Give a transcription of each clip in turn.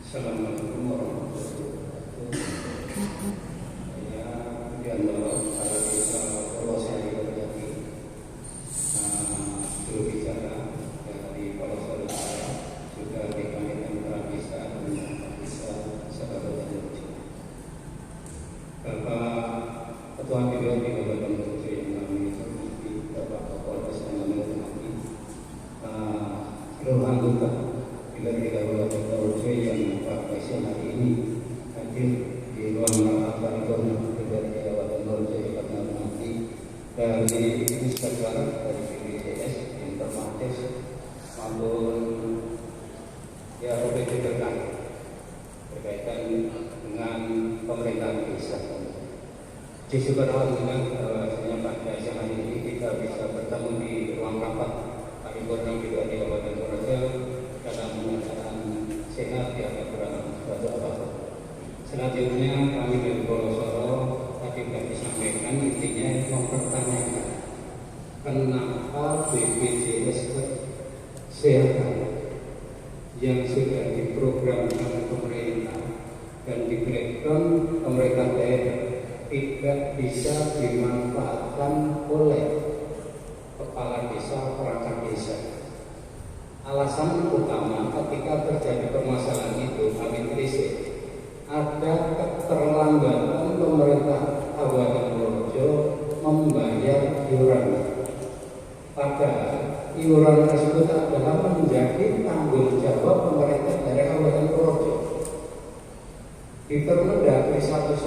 Assalamualaikum warahmatullahi wabarakatuh. Ya, di antara para desa Polosari terjadi juru bicara dari Polosari Utara juga dikalikan Prabisa dan Prabisa Sahabat Indonesia. Bapak Ketua DPRD Kabupaten Projo yang kami hormati, Bapak Kapolres yang kami hormati, seluruh anggota DPRD Kabupaten Projo yang pada siang hari ini hadir di ruang rapat paripurna DPRD Kabupaten Projo yang kami hormati, dari Inspektorat dari BPJS, Informatis maupun OPD berkaitan dengan pemerintahan desa. Syukur alhamdulillah bahwasanya pada siang hari ini kita bisa bertemu di ruang rapat paripurna DPRD Kabupaten Projo dalam keadaan sehat ya, kurang suatu apa-apa. Selanjutnya kami dari Polosoro tadi sudah disampaikan, intinya mempertanyakan kenapa BPJS Kesehatan yang sudah diprogramkan pemerintah dan di breakdown pemerintah daerah tidak bisa dimanfaatkan oleh kepala desa, perangkat desa. Alasan utama ketika terjadi permasalahan itu kami krisis, ada keterlambatan pemerintah Kabupaten Projo membayar iuran. Padahal iuran tersebut adalah menjadi tanggung jawab pemerintah dari Kabupaten Projo. Di Permendagri 119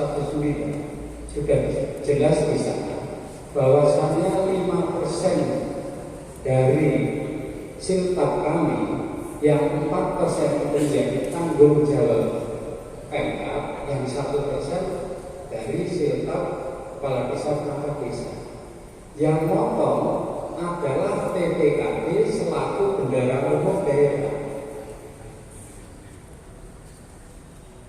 sudah jelas di sana bahwasanya 5% dari siltap kami yang 4% menjadi tanggung jawab Pemkab, yang 1% dari siltap kepala desa perangkat desa. Yang motong adalah TPKD selaku bendahara umum daerah.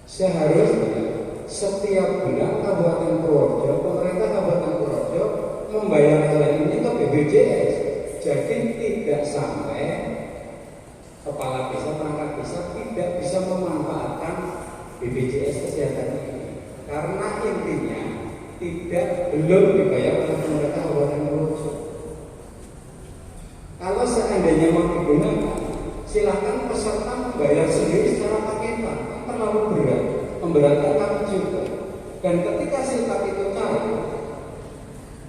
Seharusnya setiap bulan Kabupaten Projo, pemerintah Kabupaten Projo membayar hal ini ke BPJS. Jadi tidak sampai kepala desa, perangkat desa tidak bisa memanfaatkan BPJS Kesehatan ini, karena intinya belum dibayar oleh pemerintah Kabupaten Projo. Kalau seandainya mau digunakan, silakan peserta membayar sendiri secara paketan, terlalu berat, memberatkan kami juga. Dan ketika siltap itu cair,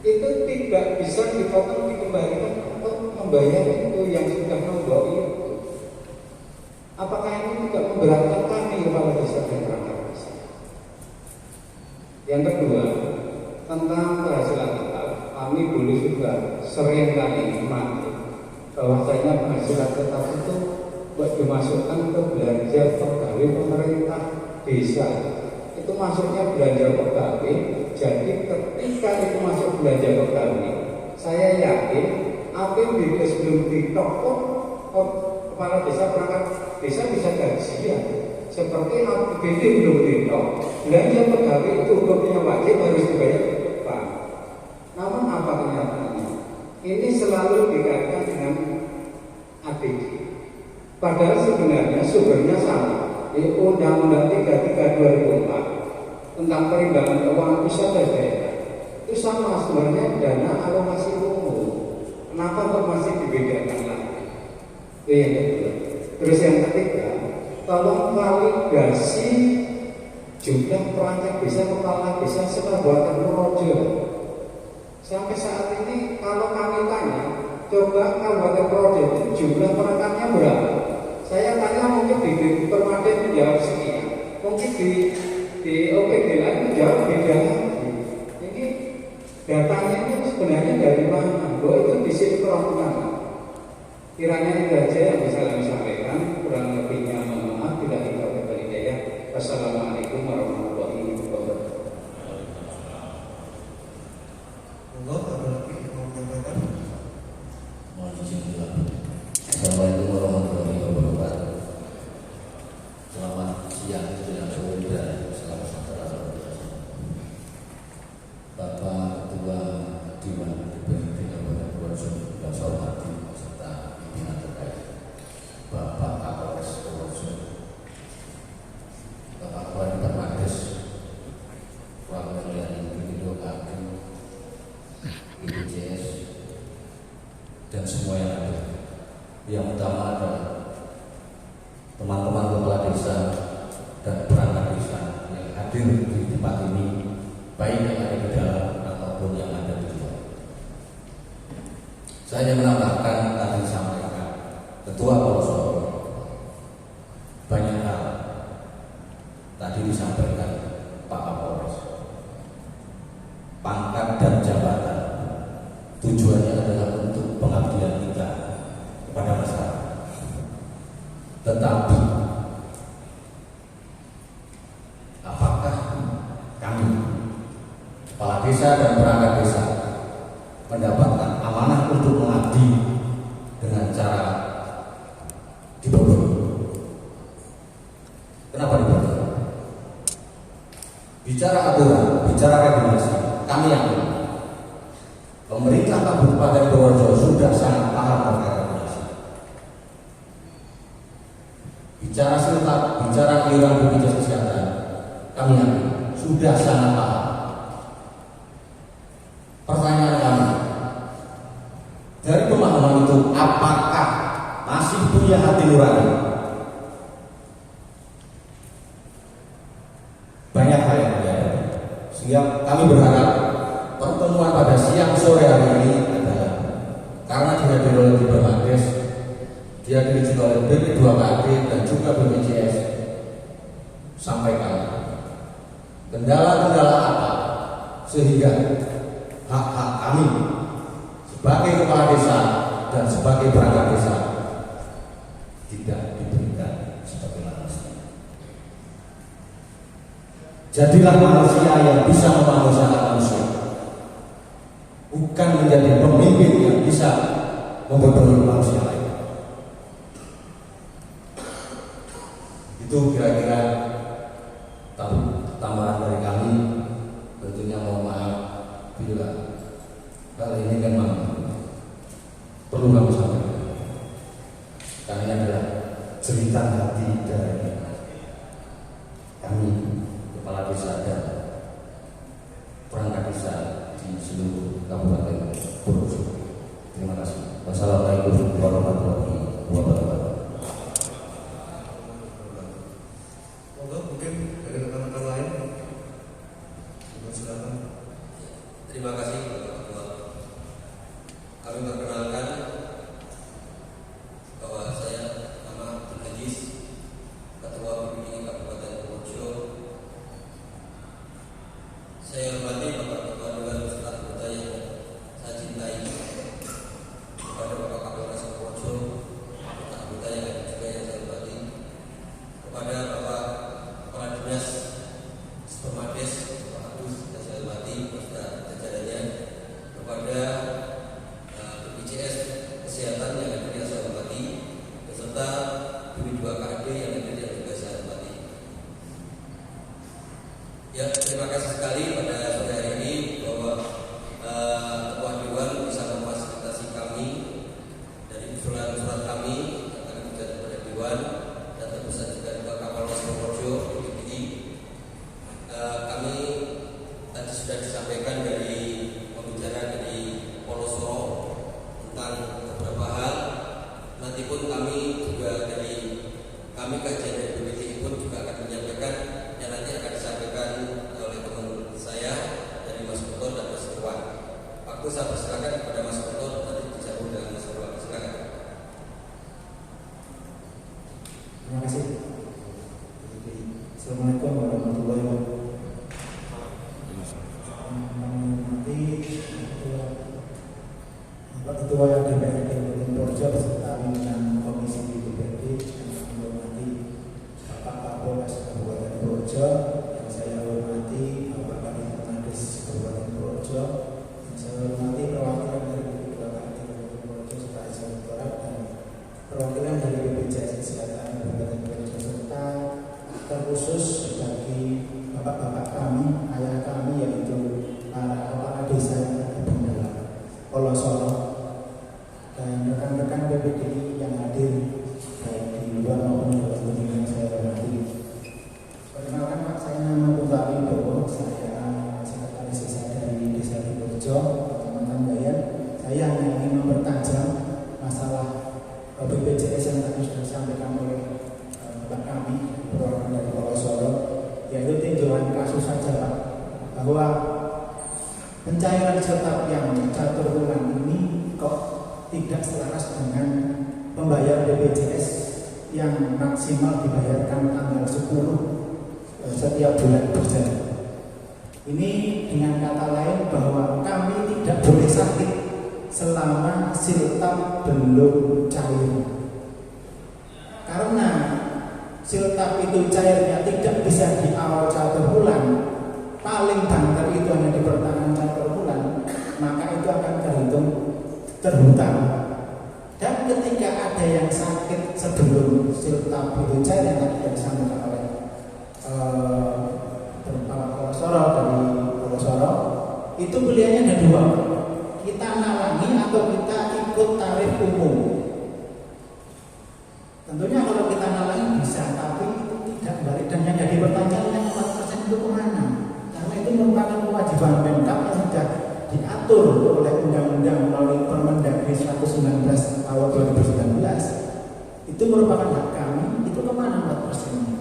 itu tidak bisa dipotong, dikembalikan untuk membayar itu yang sudah membawa itu. Apakah ini tidak memberatkan kami kepala desa dan perangkat desa? Yang kedua, tentang penghasilan tetap, kami dulu juga sering kali mengamati bahwasanya penghasilan tetap itu buat dimasukkan ke belanja pegawai pemerintah desa. Itu masuknya belanja pegawai. Jadi ketika itu masuk belanja pegawai, saya yakin APBD sebelum ditokok kepala desa, perangkat desa bisa gajian. Seperti APBD belum ditok, belanja pegawai itu hukumnya wajib harus dibayar ke depan. Namun apa kenyataannya? Ini selalu dikaitkan dengan APD. Padahal sebenarnya sumbernya sama. Di Undang-Undang 33 2004 tentang perimbangan keuangan pusat dan daerah itu sama sebenarnya, dana alokasi umum. Kenapa kok masih dibedakan lagi? Itu yang kedua. Terus yang ketiga, tolong validasi jumlah perangkat desa, kepala desa Kabupaten Projo. Sampai saat ini kalau kami tanya, coba Kabupaten Projo itu jumlah perangkatnya berapa? Saya tanya mungkin di Permaden menjawab sekian, mungkin di OPD lain menjawab beda lagi. Ini datanya itu sebenarnya dari mana? Bahwa itu disinkronkan. Kiranya itu saja yang bisa kami sampaikan. Kurang lebihnya mohon maaf. Bila kita berhidayah. Wassalamualaikum warahmatullahi wabarakatuh. Assalamualaikum warahmatullahi wabarakatuh. Selamat siang, selamat sore, dan selamat sejahtera. Bapak Ketua Dewan DPRD Kabupaten Projo yang saya hormati serta pimpinan terkait, Yang utama adalah teman-teman kepala desa dan perangkat desa yang hadir di tempat ini, baik yang ada di dalam ataupun yang ada di luar. Saya hanya menambahkan tadi sampaikan Ketua Polosoro banyak hal tadi disampaikan Pak Kapolres, pangkat dan jabatan tujuannya adalah untuk pengabdian kita kepada masyarakat. Tetapi apakah kami kepala desa dan perangkat desa mendapatkan amanah untuk mengabdi dengan cara dibodohi? Kenapa dibodohi? Bicara aturan, bicara regulasi, kami yakin pemerintah Kabupaten Purworejo sudah sangat paham terkait regulasi. Bicara siltab, bicara iuran BPJS Kesehatan, kami yakin sudah sangat paham. Pertanyaan kami, dari pemahaman itu apakah masih punya hati nurani? Banyak hal yang terjadi, sehingga kami berharap pertemuan pada siang sore hari ini adalah karena dihadiri oleh Bupades, dihadiri juga oleh BP2KD dan juga BPJS, sampaikan kendala-kendala apa sehingga hak-hak kami sebagai kepala desa dan sebagai perangkat desa tidak diberikan sebagaimana mestinya. Jadilah manusia yang bisa memanusiakan manusia, bukan menjadi pemimpin yang bisa membodohi manusia lain. Itu kira-kira tambahan dari kami. Tentunya mohon maaf bila hal ini memang perlu kami sampaikan, karena ini adalah cerita hati dari kami kepala desa dan perangkat desa di seluruh Kabupaten Purworejo. Terima kasih. Wassalamualaikum warahmatullahi wabarakatuh. Mungkin dari rekan-rekan lain, silakan. Terima kasih Bapak Ketua. Kami perkenalkan bahwa saya nama Abdul Aziz, Ketua PBD Kabupaten Purworejo. Saya hormati Bapak Ketua Dewan beserta anggota yang saya cintai, kepada Bapak Kapolres Purworejo, anggota yang lain juga yang saya hormati, kepada Bapak Kepala Dinas Supermades, Pak Agus, yang saya hormati beserta jajarannya, kepada BPJS Kesehatan yang hadir yang saya hormati, beserta BP2KD yang hadir yang juga saya hormati. Ya, terima kasih sekali pada sore hari ini bahwa Ketua Dewan bisa memfasilitasi kami dari usulan-usulan kami yang akan dibuat kepada Dewan dan tentu saja juga kepada Kapolres Purworejo. Jadi kami tadi sudah disampaikan dari pembicara dari Polosoro tentang beberapa hal. Nanti pun kami juga dari kami kajian dari BPTI pun juga akan menyampaikan yang nanti akan disampaikan oleh teman saya dari Mas Guntur dan Mas Irwan. Waktu saya persilakan kepada Mas Guntur, nanti disambung dengan Mas Irwan. Silakan. Terima kasih. Assalamualaikum warahmatullahi wabarakatuh. Nanti Bapak Ketua DPRD Kabupaten Purworejo beserta pimpinan Komisi DPRD yang saya hormati, Bapak Kapolres Kabupaten Purworejo yang saya hormati, Bapak Kadis Kabupaten Purworejo yang saya hormati, perwakilan dari BP2KD Kabupaten Purworejo serta Eksekutorat dan perwakilan dari BPJS Kesehatan Kabupaten Purworejo serta terkhusus bagi bapak-bapak kami, ayah kami, yaitu para kepala desa yang tergabung dalam Polosoro dan rekan-rekan PPDI yang hadir baik di luar maupun di dalam yang saya hormati. Perkenalkan Pak, saya nama Putra Wibowo, saya sekretaris desa dari Desa Purworejo, Kecamatan Bayan. Saya hanya ingin mempertajam masalah BPJS itu tinjauan kasus saja Pak, bahwa pencairan sertap yang catur bulan ini kok tidak selaras dengan pembayar BPJS yang maksimal dibayarkan tanggal 10 setiap bulan berjalan. Ini dengan kata lain bahwa kami tidak boleh sakit selama siltap belum cair. Karena siltap itu cairnya tidak bisa di awal catur bulan, paling banter itu hanya di pertengahan catur bulan, maka itu akan terhitung terhutang. Dan ketika ada yang sakit sebelum siltap itu cair, yang tadi yang disampaikan oleh Bapak Kolosoro dari Kolosoro, itu pilihannya ada dua, kita nalangi atau kita ikut tarif umum. Tentunya kalau kita nalangi bisa, tapi itu tidak balik. Dan yang jadi pertanyaan, yang 4% itu kemana? Karena itu merupakan kewajiban Pemkab yang sudah diatur oleh undang-undang melalui Permendagri 119 tahun 2019. Itu merupakan hak kami. Itu kemana 4%-nya?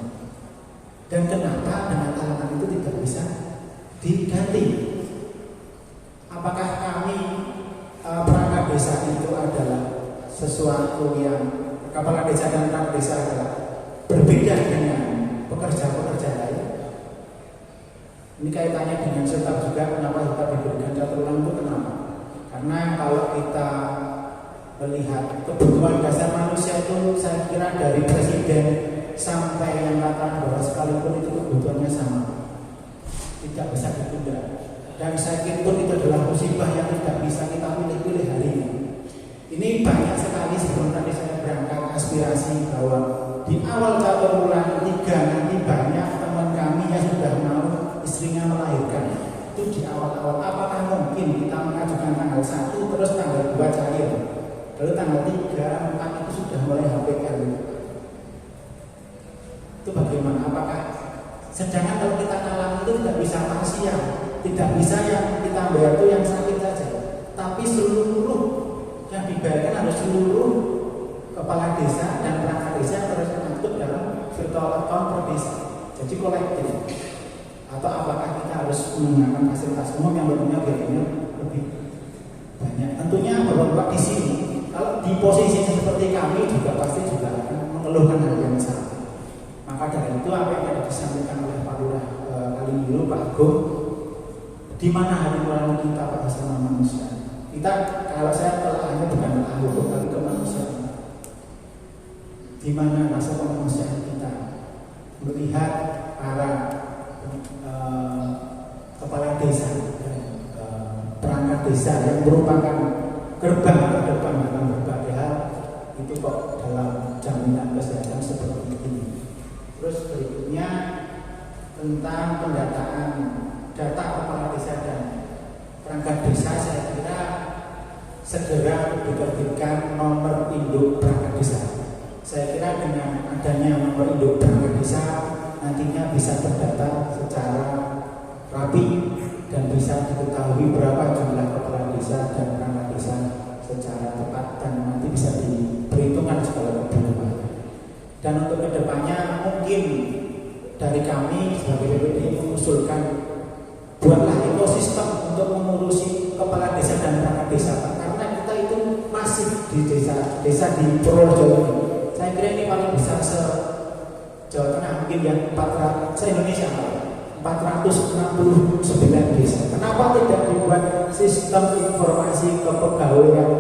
Dan kenapa dengan alasan itu tidak bisa diganti? Apakah kami perangkat desa itu adalah sesuatu yang kepala desa dan perangkat desa adalah berbeda dengan pekerja-pekerja lain? Ini kaitannya dengan serta juga kenapa kita diberikan catur bulan itu kenapa? Karena kalau kita melihat kebutuhan dasar manusia itu, saya kira dari presiden sampai yang katakan bahwa sekalipun itu kebutuhannya sama, tidak bisa ditunda. Dan saya kira itu adalah musibah yang tidak bisa kita pilih-pilih hari ini. Ini banyak sekali sebelum tadi saya berangkat aspirasi bahwa di awal catur bulan 3 nanti banyak teman kami yang sudah mau istrinya melahirkan. Itu di awal-awal, apakah mungkin kita mengajukan tanggal 1 terus tanggal 2 cair, lalu tanggal 3, 4 itu sudah mulai HPL? Itu bagaimana? Apakah sedangkan kalau kita nalang itu tidak bisa parsial, tidak bisa yang kita bayar itu yang sakit saja, tapi seluruh yang dibayarkan harus seluruh kepala desa dan perangkat desa yang harus masuk dalam virtual account per desa, jadi kolektif. Atau apakah kita harus menggunakan fasilitas umum yang tentunya biayanya lebih banyak? Tentunya Bapak di sini, kalau di posisi seperti kami juga pasti juga akan mengeluhkan hal yang sama. Maka dari itu apa yang tadi disampaikan oleh Pak Lurah kali dulu Pak Agung, di mana hati nurani kita pada sama manusia? Kita, kalau saya telahnya bukan hukum tapi kemanusiaan. Di mana rasa kemanusiaan kita melihat para kepala desa dan perangkat desa yang merupakan gerbang terdepan dalam berbagai hal itu kok dalam jaminan kesehatan seperti ini. Terus berikutnya tentang pendataan data kepala desa dan perangkat desa, saya kira segera diterbitkan nomor induk perangkat desa. Saya kira dengan adanya nomor induk perangkat desa nantinya bisa terdata secara rapi dan bisa diketahui berapa jumlah kepala desa dan perangkat desa secara tepat dan nanti bisa diperhitungkan segala kebutuhan. Dan untuk kedepannya mungkin dari kami sebagai BPD mengusulkan buatlah ekosistem untuk mengurusi kepala desa dan perangkat desa, karena kita itu masih di desa di Purworejo ini. Saya kira ini paling besar se-Jawa Tengah, mungkin yang 400 se-Indonesia 469 desa. Kenapa tidak dibuat sistem informasi kepegawaian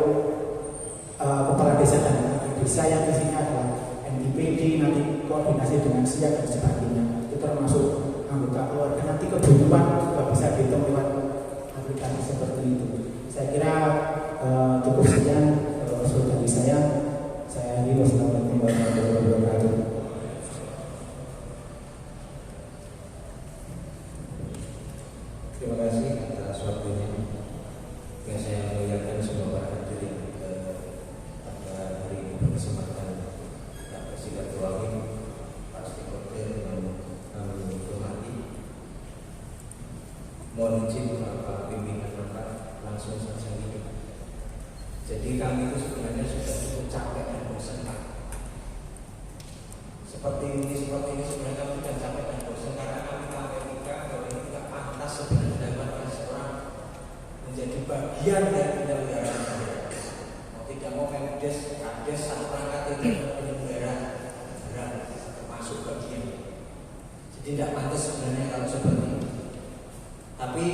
kepala desa dan perangkat desa yang isinya adalah NDPD, nanti koordinasi dengan SIA dan sebagainya, itu termasuk anggota keluarga, nanti kebutuhan juga bisa dihitung lewat aplikasi seperti itu. Saya kira cukup sekian dari saya. Saya Adi, wassalamualaikum warahmatullahi wabarakatuh. Terima kasih atas waktunya. Yang saya muliakan semua para hadirin pada hari ini berkesempatan Pak Presiden Tuawi, Pak Sekretariat yang kami hormati. Mohon izin Bapak pimpinan Bapak langsung saja ini. Jadi kami itu sebenarnya sudah cukup capek dan bosan Pak. Seperti ini sebenarnya kami sudah capek dan bosan. sekarang kami sampaikan bahwa ini tidak pantas sebenarnya dilakukan oleh seorang menjadi bagian dari penyelenggaraan negara. Mau tidak mau Pemdes, Kades, satu perangkat itu penyelenggara negara termasuk bagian. Jadi tidak pantas sebenarnya kalau seperti ini. Tapi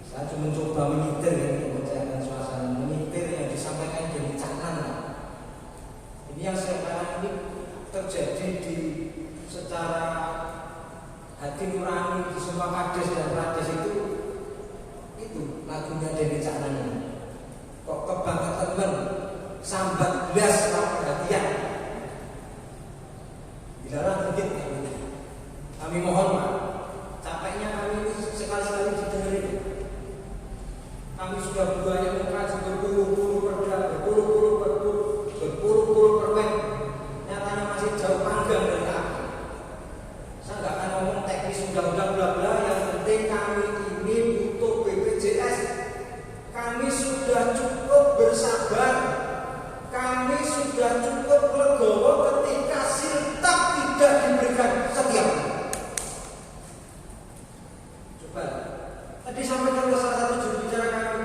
saya cuma coba menyitir ya, membacakan suasana, menyitir yang disampaikan dari Caknan. Ini yang sekarang ini terjadi di secara hati nurani di semua kades dan prades itu lagunya dari Caknan. Kok kebangetan sambat belas perhatian dilarang sedikit. Kami mohon Pak, capeknya kami ini sekali-sekali didengerin. Kami sudah banyak mengkaji berpuluh-puluh perda, berpuluh-puluh permen. Nyatanya masih jauh panggang dari kami. Saya nggak akan ngomong teknis undang-undang bla bla. Yang penting kami ini butuh BPJS. Kami sudah cukup bersabar. Kami sudah cukup legowo ketika siltap tidak diberikan setiap. Coba. Tadi sampaikan ke salah satu juru bicara kami,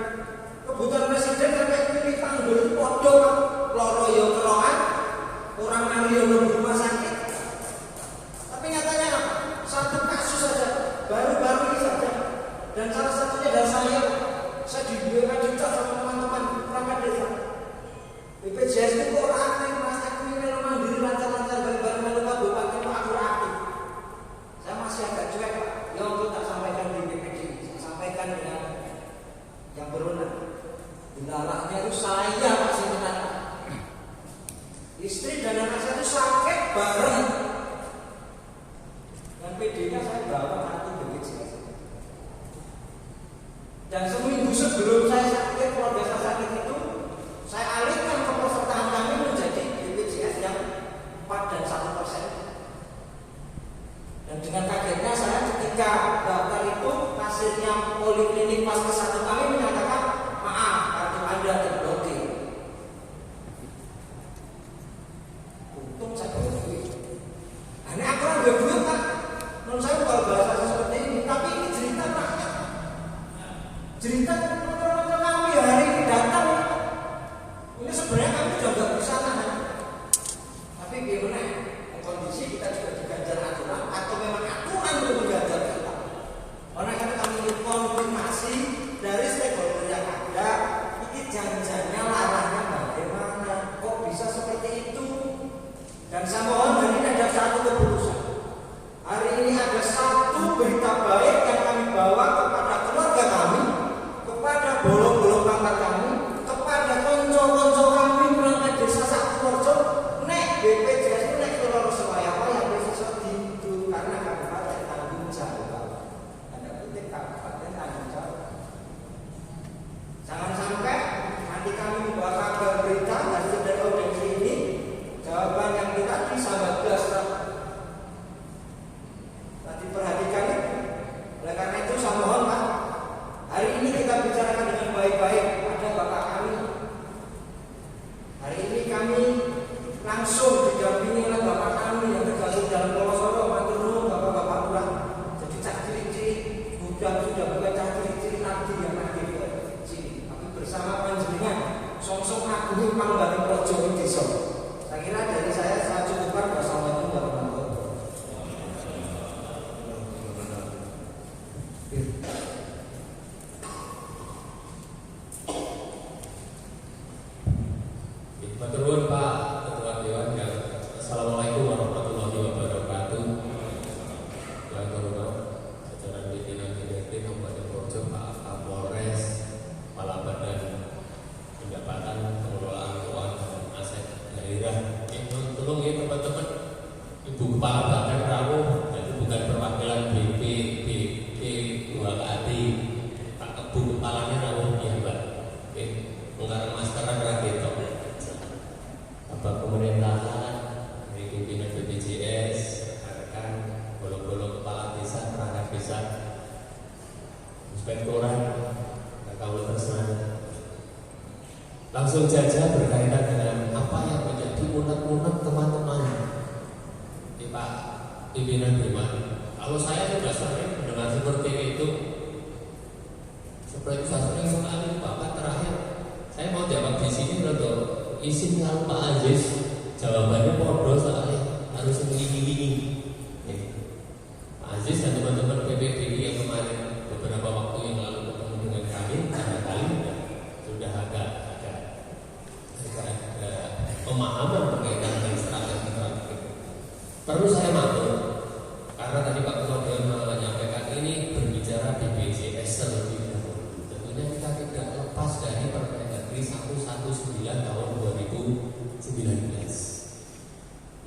kebutuhan presiden sampai pilih tanggul podo loro yo keroan, orang Mario di rumah sakit. Tapi nyatanya apa? Satu kasus saja, baru-baru ini saja. Dan salah satunya adalah saya diberikan juta sama teman-teman perangkat desa. BPJS itu kok aktif, mas aktif, mandiri, lancar-lancar, baru-baru melupa bupati itu aktif. Saya masih agak cuek Pak, ya untuk tak sampaikan di BPD, saya sampaikan dengan yang berwenang. Dilarangnya itu saya Pak Sintan. Istri dan anak saya itu sakit bareng. Dan PD-nya saya bawa kartu BPJS. Dan seminggu sebelum saya sakit, keluarga saya sakit itu, saya alihkan kepesertaan kami menjadi BPJS yang 4 dan 1%. Dan dengan kagetnya saya ketika daftar itu, kasirnya poliklinik Paskes 1 kami menyatakan, maaf, kartu Anda terblokir. Untung saya punya duit. Ini aku ada duit Pak. Menurut saya kalau bahasa seperti ini, tapi ini cerita rakyat. Cerita teman-teman kami hari ini datang. Ini sebenarnya kami juga nggak bisa nahan. Tapi gimana? Kondisi kita juga diganjar aturan atau memang aturan itu mengganjar kita. Karena kami konfirmasi dari stakeholder yang ada, ini janjinya larangnya bagaimana? Kok bisa seperti itu? Dan saya mohon hari ini ada satu keputusan. Hari ini ada satu berita baik yang kami bawa kepada keluarga kami, kepada bolong-bolong pangkat kami, kepada konco-konco kami perangkat desa Sakpurworejo, nek BPJS itu nek keloro supaya apa yang bisa dihidup karena kabupaten tanggung jawab. Ada penting kabupaten tanggung jawab. Jangan sampai nanti kami membawa kabar berita hasil dari audiensi ini, jawaban yang kita sahabat belas tadi perhatikan itu. Oleh karena itu saya mohon Pak, hari ini kita bicarakan dengan baik-baik. Ada bapak kami. Hari ini kami langsung didampingi oleh bapak kami yang tergabung dalam Polosoro, matur nuwun bapak-bapak lurah. Jadi cak ciri-ciri sudah bukan cak ciri-ciri lagi yang aktif sini. Tapi bersama panjenengan song-song agung Panggaling Projo Desa. Saya kira dari saya cukupkan. Wassalamualaikum warahmatullahi wabarakatuh. Matur nuwun Pak Ketua Dewan yang Assalamualaikum warahmatullahi wabarakatuh. Yang terhormat jajaran pimpinan DPRD Kabupaten Projo, Pak Kapolres, Kepala Badan Pendapatan Pengelolaan Keuangan dan Aset Daerah. Tolong ya teman-teman, Ibu Kepala Badan rawuh, itu bukan perwakilan BPBD 2 kali. Pak Ibu Kepalanya rawuh ya Mbak. Oke, menggarap maskeran rakyat. Bapak pemerintahan, dari pimpinan BPJS, rekan-rekan, bolong-bolong kepala desa, perangkat desa, inspektorat, kaula tersana. Langsung saja berkaitan dengan apa yang menjadi unek-unek teman-teman. Pak pimpinan Dewan, Kalau saya sudah sering mendengar seperti itu, seperti saya sering sekali Bapak terakhir. Saya mau jawab di sini untuk izin kalau Pak Aziz jawabannya podo soalnya harus begini. Pak Aziz dan teman-teman PPBI yang kemarin beberapa waktu yang lalu ketemu dengan kami, barangkali sudah agak pemahaman berkaitan dengan strategi. Perlu saya maklum karena tadi Pak Ketua Dewan menyampaikan ini berbicara BPJS terlebih dahulu. Tentunya kita tidak lepas dari Permendagri 119 tahun 2019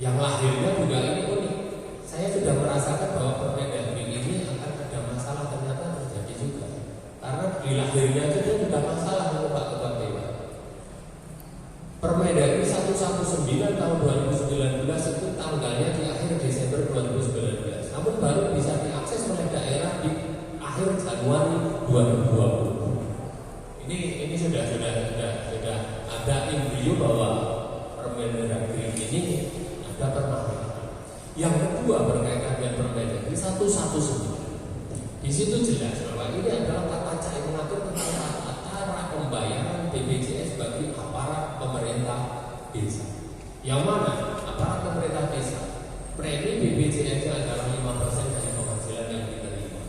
yang lahirnya juga ini unik. Saya sudah merasakan bahwa Permendagri ini akan ada masalah, ternyata terjadi juga. Karena di lahirnya itu dia sudah masalah dengan Pak Ketua Dewan. Permendagri 119 tahun 2019 itu tanggalnya di akhir Desember 2019. Namun baru bisa diakses oleh daerah di akhir Januari 2020. Ini sudah ada embrio bahwa Permendagri ini ada permasalahan. Yang kedua berkaitan dengan Permendagri 119. Di situ jelas bahwa ini adalah tata cara yang mengatur tentang tata cara pembayaran BPJS bagi aparat pemerintah desa. Yang mana aparat pemerintah desa premi BPJS adalah 5% dari penghasilan yang diterima.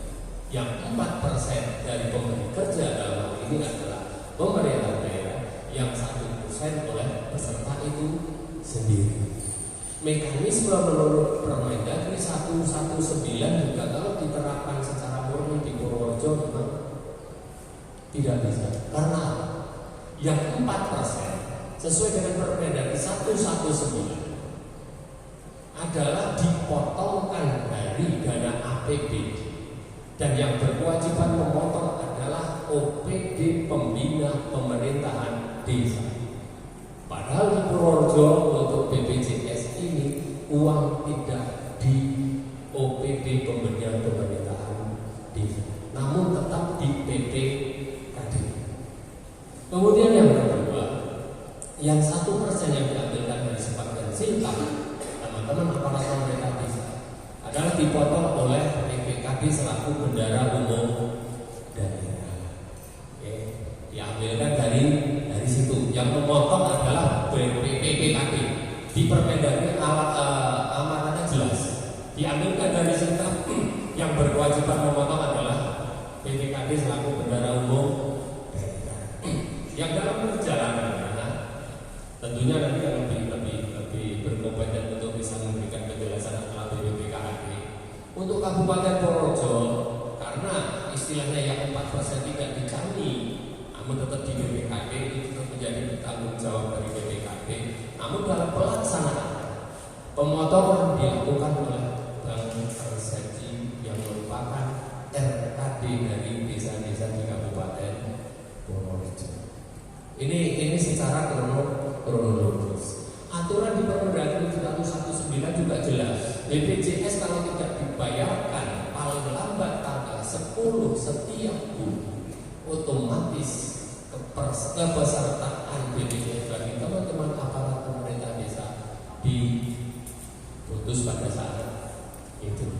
Yang 4% dari pemberi kerja dalam hal ini adalah pemerintah daerah, yang 1% oleh peserta itu sendiri. Mekanisme menurut Permendagri 119 juga kalau diterapkan secara murni di Purworejo memang tidak bisa. Karena yang 4% sesuai dengan Permendagri 119 adalah dipotongkan dari dana APBD, dan yang berkewajiban memotong adalah OPD Pembina Pemerintahan Desa. Padahal di Purworejo untuk BPJS ini uang tidak di OPD Pembina Pemerintahan Desa, namun tetap di PPKD. Kemudian yang kedua, yang 1% yang diambilkan dari sebagian siltah teman-teman aparat pemerintah desa adalah dipotong oleh PPKD selaku bendara umum daerah. Diambilkan dari situ. Yang memotong adalah PPKD. Di Permendagri amarannya jelas. Diambilkan dari situ. Yang berkewajiban memotong adalah PPKD selaku bendara umum daerah. Yang dalam perjalanan tentunya nanti lebih berkompeten untuk bisa memberikan penjelasan adalah BPKD. Untuk Kabupaten Purworejo, karena istilahnya yang 4% tidak dijamin, namun tetap di BPKD itu tetap menjadi tanggung jawab dari BPKD. Namun dalam pelaksanaan pemotongan dilakukan oleh Bank Persepsi yang merupakan RKD dari desa-desa di Kabupaten Purworejo. Ini secara kronologis. Aturan di Permendagri 119 juga jelas. BPJS kalau tidak dibayarkan paling lambat tanggal 10 setiap bulan, otomatis kepesertaan BPJS bagi teman-teman aparat pemerintah desa diputus pada saat itu,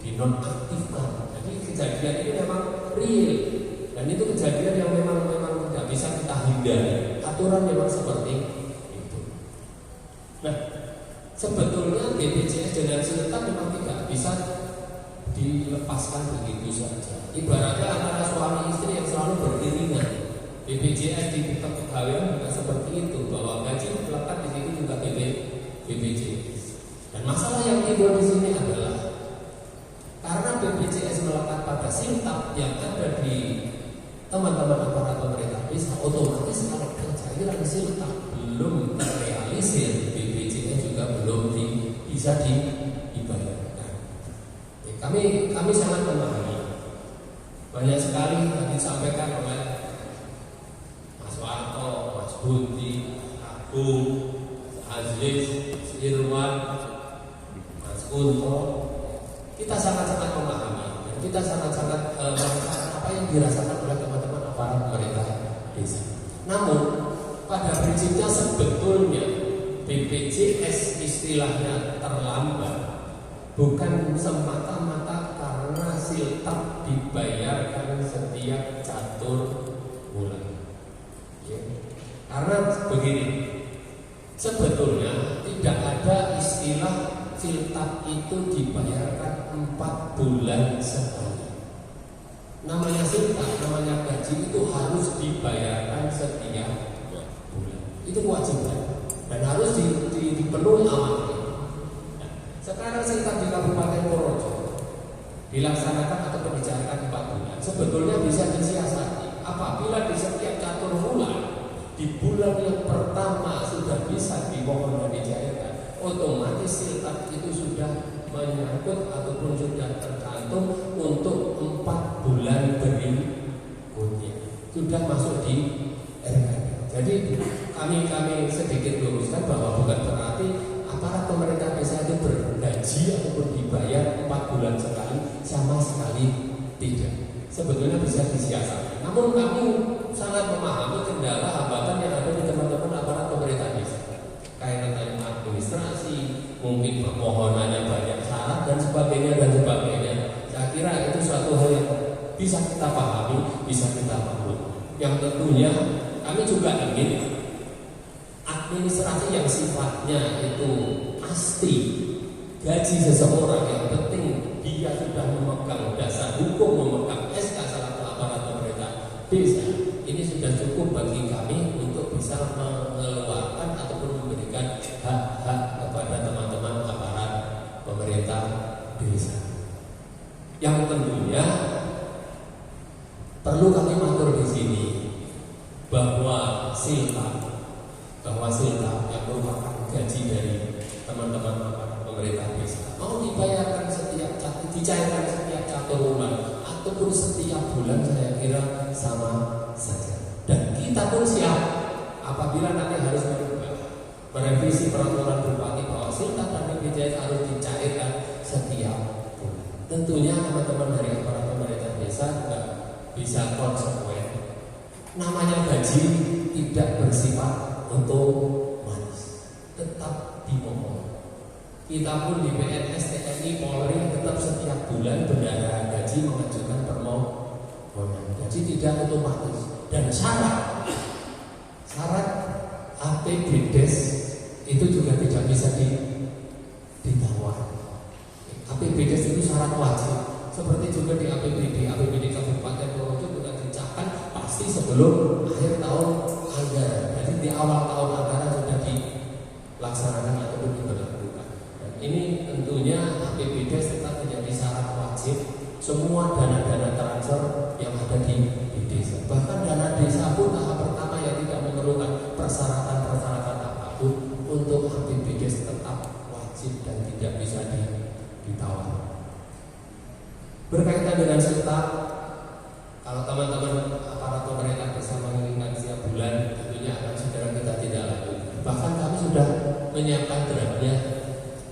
dinonaktifkan. Jadi kejadian ini memang real, dan itu kejadian yang memang tidak bisa kita hindari. Aturan memang seperti itu. Nah, sebetulnya BPJS dengan siltah memang tidak bisa dilepaskan begitu saja. Ibaratnya antara suami istri yang selalu beriringan. BPJS di tingkat kepegawaian juga seperti itu, bahwa gaji melekat di sini juga BPJS. Dan masalah yang timbul di sini adalah karena BPJS melekat pada siltah yang ada di teman-teman aparat pemerintah desa, otomatis kalau pencairan siltah belum terrealisir, BPJS juga belum bisa dibayarkan. Kami sangat memahami. Banyak sekali yang disampaikan oleh Mas Warto, Mas Bunti, Agung, Mas Aziz, Mas Irwan, Mas Kunto. Kita sangat-sangat memahami dan kita sangat-sangat merasakan apa yang dirasakan oleh teman-teman aparat pemerintah desa. Namun pada prinsipnya sebetulnya BPJS istilahnya terlambat, bukan semata-mata karena siltap dibayarkan setiap catur bulan. Ya. Karena begini, sebetulnya tidak ada istilah siltap itu dibayarkan 4 bulan sekali. Namanya siltap, namanya gaji itu harus dibayarkan setiap bulan. Itu kewajiban dan harus dipenuhi amanah. Sekarang siltap di Kabupaten Purworejo dilaksanakan atau dibicarakan 4 bulan. Sebetulnya bisa disiasati apabila di setiap catur bulan, di bulan yang pertama sudah bisa dimohon dan dicairkan, otomatis siltap itu sudah menyangkut ataupun sudah tercantum untuk 4 bulan berikutnya, sudah masuk di RKP. Jadi kami sedikit luruskan bahwa bukan berarti aparat pemerintah desa itu bergaji ataupun dibayar 4 bulan sekali, sama sekali tidak. Sebetulnya bisa disiasati. Namun kami sangat memahami kendala hambatan yang ada di teman-teman aparat pemerintah desa. Kayak tentang administrasi, mungkin permohonannya banyak syarat dan sebagainya. Saya kira itu suatu hal yang bisa kita pahami, bisa kita maklumi. Yang tentunya kami juga ingin administrasi yang sifatnya itu pasti gaji seseorang, yang penting dia sudah memegang dasar hukum, memegang SK selaku aparat pemerintah desa, ini sudah cukup bagi kami untuk bisa mengeluarkan ataupun memberikan hak-hak kepada teman-teman aparat pemerintah desa. Yang tentunya perlu kami matur di sini bahwa siltap yang merupakan gaji dari teman-teman pemerintah desa mau dibayarkan dicairkan setiap catur bulan ataupun setiap bulan, saya kira sama saja. Dan kita pun siap apabila nanti harus merevisi peraturan bupati bahwa siltap dan BPJS harus dicairkan setiap bulan. Tentunya teman-teman dari aparat pemerintah desa juga bisa konsekuen. Namanya gaji tidak bersifat otomatis, tetap dimohon. Kita pun di PNS, TNI, Polri tetap setiap bulan bendahara gaji mengajukan permohonan. Gaji tidak otomatis dan syarat APBDes itu juga tidak bisa ditawar. APBDes itu syarat wajib. Seperti juga di APBD Kabupaten Purworejo sudah dicapkan pasti sebelum akhir tahun anggaran. Jadi di awal tahun anggaran sudah dilaksanakan ataupun diberlakukan. Dan ini tentunya APBDes tetap menjadi syarat wajib semua dana-dana transfer yang ada di desa. Bahkan dana desa pun tahap pertama yang tidak memerlukan persyaratan apapun untuk APBDes tetap wajib dan tidak bisa ditawar. Berkaitan dengan siltap, kalau teman-teman aparat pemerintah desa menginginkan setiap bulan, tentunya akan segera kita tidak lanjut. Bahkan kami sudah menyiapkan draftnya.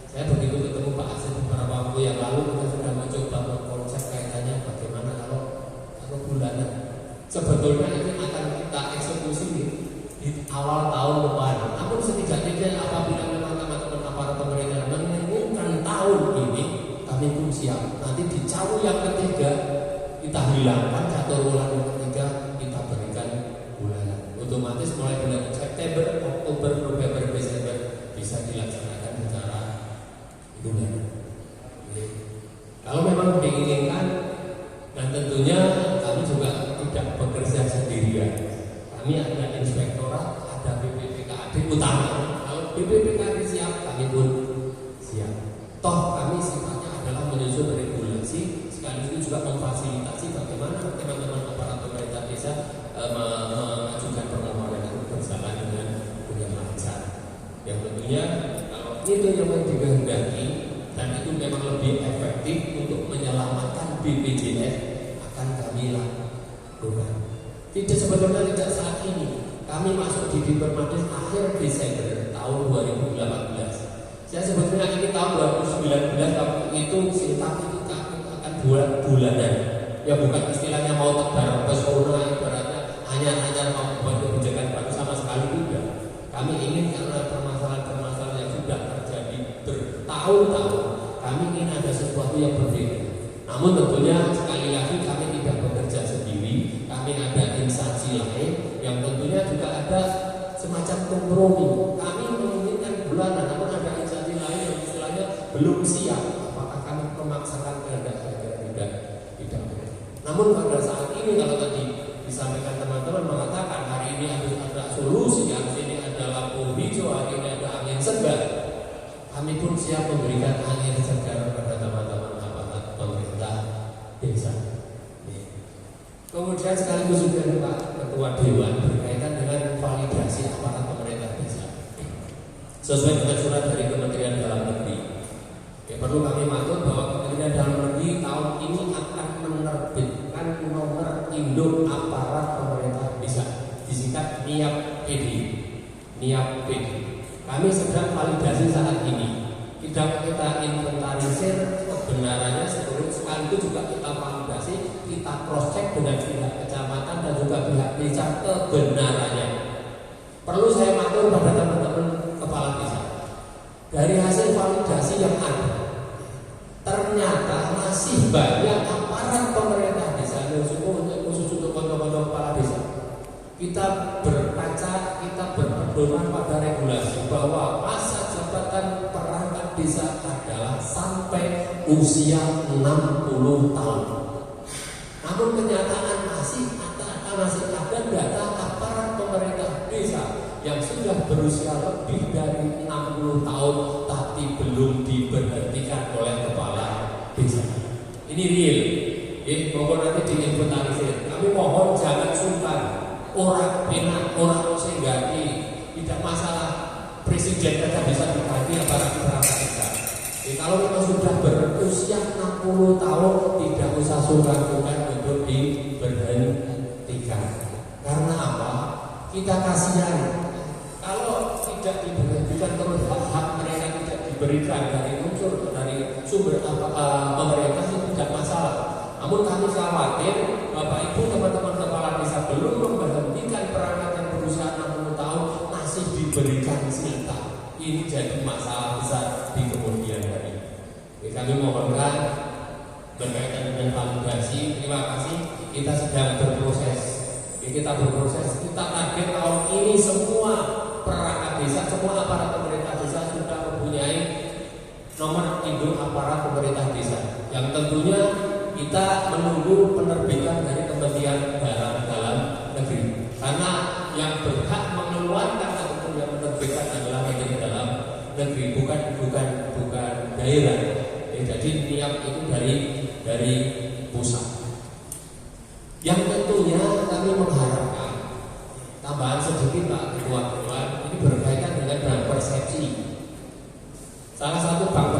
Saya begitu ketemu Pak Asep beberapa waktu yang lalu, kita sudah mencoba mengkonsep kaitannya bagaimana kalau bulanan. Sebetulnya ini akan kita eksekusi di awal tahun depan. Namun setidaknya apabila memang teman-teman aparat pemerintah menginginkan tahun ini, kami pun siap. Nanti di cawu yang ketiga kita hilangkan catur bulan yang ketiga, kita berikan bulanan. Otomatis mulai bulan September, Oktober, November, Desember bisa dilaksanakan secara bulanan. Kalau memang diinginkan, dan tentunya kami juga tidak bekerja sendirian. Kami ada inspektorat, ada BPPKAD utama. Kalau BPPKAD siap, kami pun siap. Toh kami sifatnya adalah menyusun regulasi, sekaligus juga memfasilitasi bagaimana teman-teman aparat pemerintah desa mengajukan permohonan itu berjalan dengan lancar. Yang tentunya kalau itu yang dikehendaki dan itu memang lebih efektif untuk menyelamatkan BPJS, akan kami lakukan. Sebetulnya tidak saat ini. Kami masuk di Dipermades akhir Desember tahun 2018. Saya sebetulnya ini tahun 2019 waktu itu siltap itu akan bulanan. Ya bukan istilahnya mau tebar pesona, ibaratnya hanya mau membuat kebijakan baru, sama sekali tidak. Kami ingin karena permasalahan yang sudah terjadi bertahun-tahun, Kami ingin ada sesuatu yang berbeda. Namun tentunya sekali lagi kami tidak bekerja sendiri. Kami ada instansi lain yang tentunya juga ada semacam kompromi. Kami menginginkan bulanan, namun ada instansi lain yang istilahnya belum siap. Apakah kami memaksakan kehendak? Tidak. Namun pada saat ini kalau tadi disampaikan teman-teman mengatakan hari ini harus ada solusi, hari ini ada lampu hijau, hari ini ada angin segar, kami pun siap memberikan angin segar kepada teman-teman aparat pemerintah desa. Kemudian sekaligus juga Pak Ketua Dewan berkaitan dengan validasi aparat pemerintah desa sesuai dengan surat dari Kementerian Dalam Negeri. Perlu kami maklum bahwa Kementerian Dalam Negeri tahun ini akan menerbitkan nomor induk aparat pemerintah desa, disingkat NIAP-PD. Kami sedang validasi saat ini. Kita inventarisir kebenarannya sekaligus juga kita validasi, kita cross check dengan pihak kecamatan dan juga pihak desa kebenarannya. Perlu saya maklum pada teman-teman kepala desa. Dari hasil validasi yang ada, ternyata masih banyak aparat pemerintah desa, khusus untuk konco-konco kepala desa. Kita berkaca, kita berpedoman pada regulasi bahwa masa jabatan perangkat desa adalah sampai usia 60 tahun. Namun kenyataan masih ada data aparat pemerintah desa yang sudah berusia lebih dari 60 tahun tapi belum diberhentikan oleh kepala desa. Ini real. Mohon nanti diinventarisir. Kami mohon jangan sungkan. Orang enak, orang senggati, tidak masalah. Presiden saja bisa diganti apalagi perangkat desa. Kalau kita sudah berusia 60 tahun tidak usah sungkan-sungkan untuk diberhentikan. Karena apa? Kita kasihan. Kalau tidak diberhentikan terus hak mereka tidak diberikan dari unsur dari sumber pemerintah itu tidak masalah. Namun kami khawatir Bapak Ibu teman-teman kepala desa belum memberhentikan perangkat yang berusia 60 tahun masih diberikan silta. Ini jadi masalah besar di kemudian hari. Kami mohonkan berkaitan dengan validasi. Terima kasih. Kita sedang berproses. Kita target tahun ini semua perangkat desa, semua aparat pemerintah desa sudah mempunyai nomor induk aparat pemerintah desa. Yang tentunya kita menunggu penerbitan dari Kementerian Dalam Negeri. Karena yang berhak mengeluarkan ataupun yang menerbitkan adalah Kementerian Dalam Negeri, bukan daerah. Jadi niat itu dari pusat. Yang tentunya kami mengharapkan tambahan sedikit Pak Ketua Dewan, ini berkaitan dengan persepsi. Salah satu bank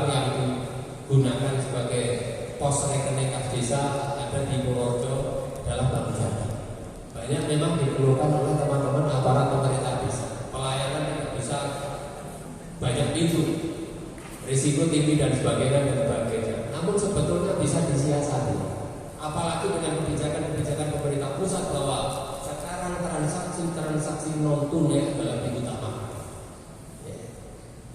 yang digunakan sebagai pos rekening kas desa ada di Purworejo adalah Bank Jati. Banyak memang dikeluhkan oleh teman-teman aparat pemerintah desa. Pelayanan tidak bisa banyak itu, risiko tinggi dan sebagainya. Namun sebetulnya bisa disiasati. Apalagi dengan kebijakan pemerintah pusat bahwa sekarang transaksi non tunai adalah diutamakan.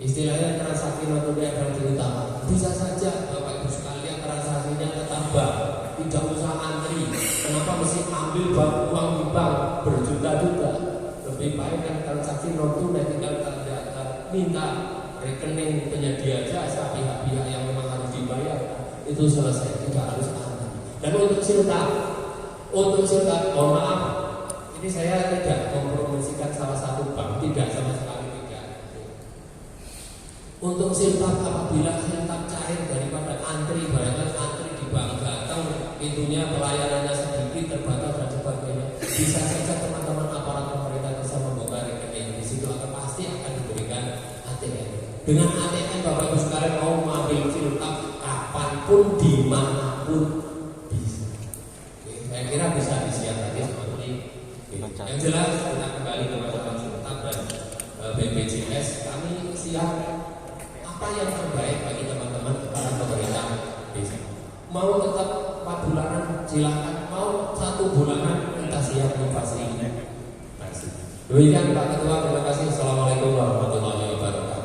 Istilahnya transaksi non tunai adalah diutamakan. Bisa saja Bapak Ibu sekalian transaksinya ketambah, tidak usah antri. Kenapa mesti ambil uang di bank berjuta-juta? Lebih baik kan transaksi non tunai tinggal minta rekening penyedia jasa pihak-pihak yang memang harus dibayar itu selesai, tidak harus antri. Dan untuk silta, mohon maaf, ini saya tidak mempromosikan salah satu bank, tidak sama sekali tidak. Untuk silta apabila silta cair daripada antri, barangkali antri di bank datang, pintunya pelayanannya sedikit terbatas dan sebagainya, bisa saja teman-teman aparat pemerintah bisa membuka rekening di situ akan pasti akan diberikan ATM. Dengan ATM Bapak Ibu sekalian mau mengambil silta kapanpun dimanapun bisa. Saya kira bisa disiasati seperti ini. Yang jelas kita kembali ke masalah silta dan BPJS, kami siap apa yang terbaik bagi teman-teman para pemerintah desa. Mau tetap 4 bulanan silakan, mau 1 bulanan kita siap memfasilitasi. Demikian Pak Ketua, terima kasih. Assalamualaikum warahmatullahi wabarakatuh.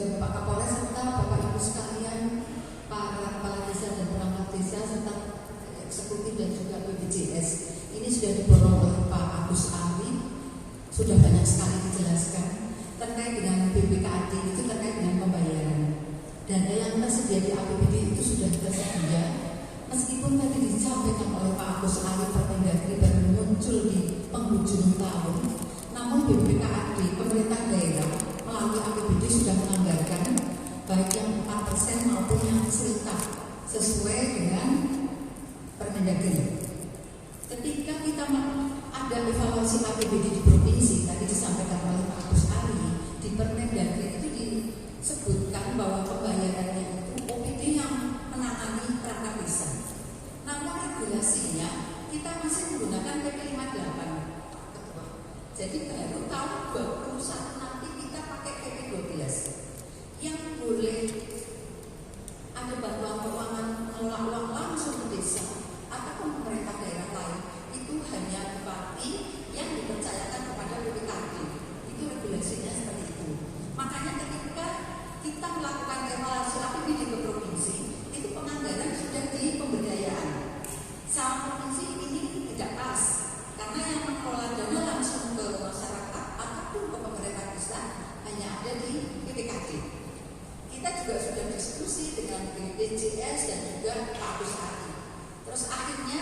juga Bapak Kapolres serta Bapak Ibu sekalian, para kepala desa dan perangkat desa serta eksekutif dan juga BPJS. Ini sudah diborong oleh Pak Agus Ari, sudah banyak sekali dijelaskan terkait dengan BPKAD itu terkait dengan pembayaran. Dan yang tersedia di APBD itu sudah tersedia. Meskipun tadi disampaikan oleh Pak Agus Ari Permendagri baru muncul di penghujung tahun, namun BPKAD pemerintah daerah melalui APBD sudah menganggarkan baik yang 4% maupun yang serentak sesuai dengan Permendagri. Ketika kita ada evaluasi APBD di provinsi, tadi disampaikan oleh Pak Agus Ari, di Permendagri itu disebutkan bahwa pembayarannya itu OPD yang menangani perangkat desa. Namun regulasinya kita masih menggunakan PP 58. Jadi baru tahun 21 nanti kita pakai PP 12 yang boleh ada bantuan keuangan mengelola uang langsung ke desa ataupun pemerintah daerah lain itu hanya bupati yang dipercayakan kepada BPKAD. Itu regulasinya seperti itu. Makanya ketika kita melakukan evaluasi APBD ke provinsi, itu penganggaran sudah di pemberdayaan. Sama provinsi ini tidak pas, karena yang mengelola dana langsung ke masyarakat ataupun ke pemerintah desa hanya ada di BPKAD. Kita juga sudah diskusi dengan BPJS dan juga Pak Agus Ari. Terus akhirnya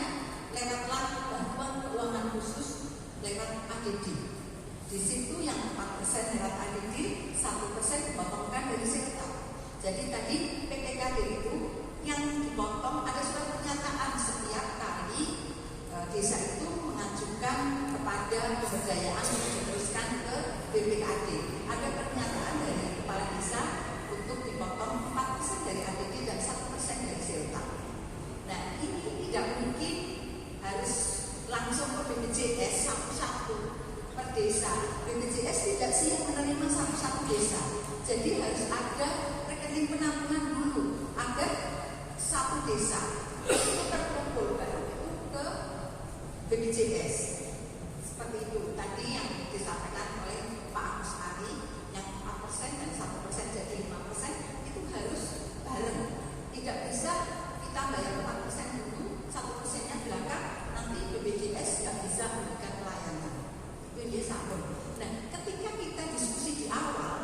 lewatlah bantuan keuangan khusus lewat ADD. Di situ yang 4% lewat ADD, 1% dipotongkan dari serta. Jadi tadi PPKD itu yang dipotong ada surat pernyataan setiap kali desa itu mengajukan kepada pemberdayaan untuk diteruskan ke BPKAD. Ada pernyataan dari kepala desa untuk dipotong 4% dari ADD dan 1% dari serta. Nah ini tidak mungkin harus langsung ke BPJS satu-satu per desa. BPJS tidak siap menerima satu-satu desa. Jadi harus ada rekening penampungan dulu agar satu desa itu terkumpul baru itu ke BPJS. Seperti itu tadi yang disampaikan oleh Pak Agus Ari, yang 4% dan 1% jadi 5% itu harus bareng. Tidak bisa kita bayar 4% dulu, 1%-nya belakang, nanti BPJS tidak bisa memberikan pelayanan. Itu dia sambung. Nah, ketika kita diskusi di awal,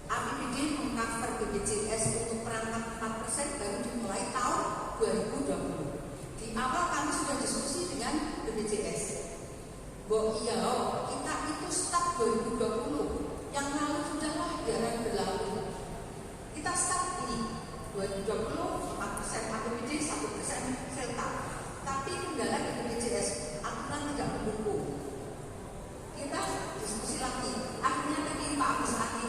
APBD meng-cover BPJS untuk perangkat 4% baru dimulai tahun 2020. Di awal kami sudah diskusi dengan BPJS. Iya, kita itu start 2020. Yang lalu sudahlah biaran berlalu. Kita start ini 2020 4% APBD, 1% serta. Tapi kendala di BPJS aturan tidak mendukung. Kita diskusi lagi. Akhirnya tadi Pak Agus Ari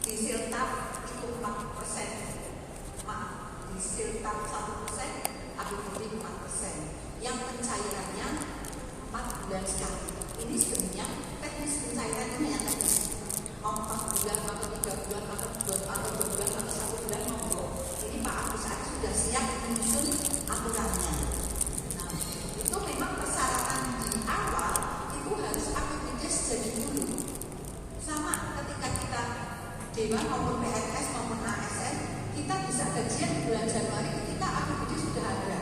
di Siltap itu 4%. Maaf, di Siltap 1%, APBD 4%. Yang pencairannya 4 bulan sekali. Ini sebenarnya teknis pencairannya yang teknis. Mau 4 bulan atau 3 bulan atau 2 bulan atau 1 bulan mau. Ini Pak Agus Ari sudah siap menyusun aturannya. Nah, itu memang persyaratan di awal itu harus APBD jadi dulu. Sama ketika kita Dewan maupun PNS maupun ASN, kita bisa gajian di bulan Januari ketika APBD sudah ada.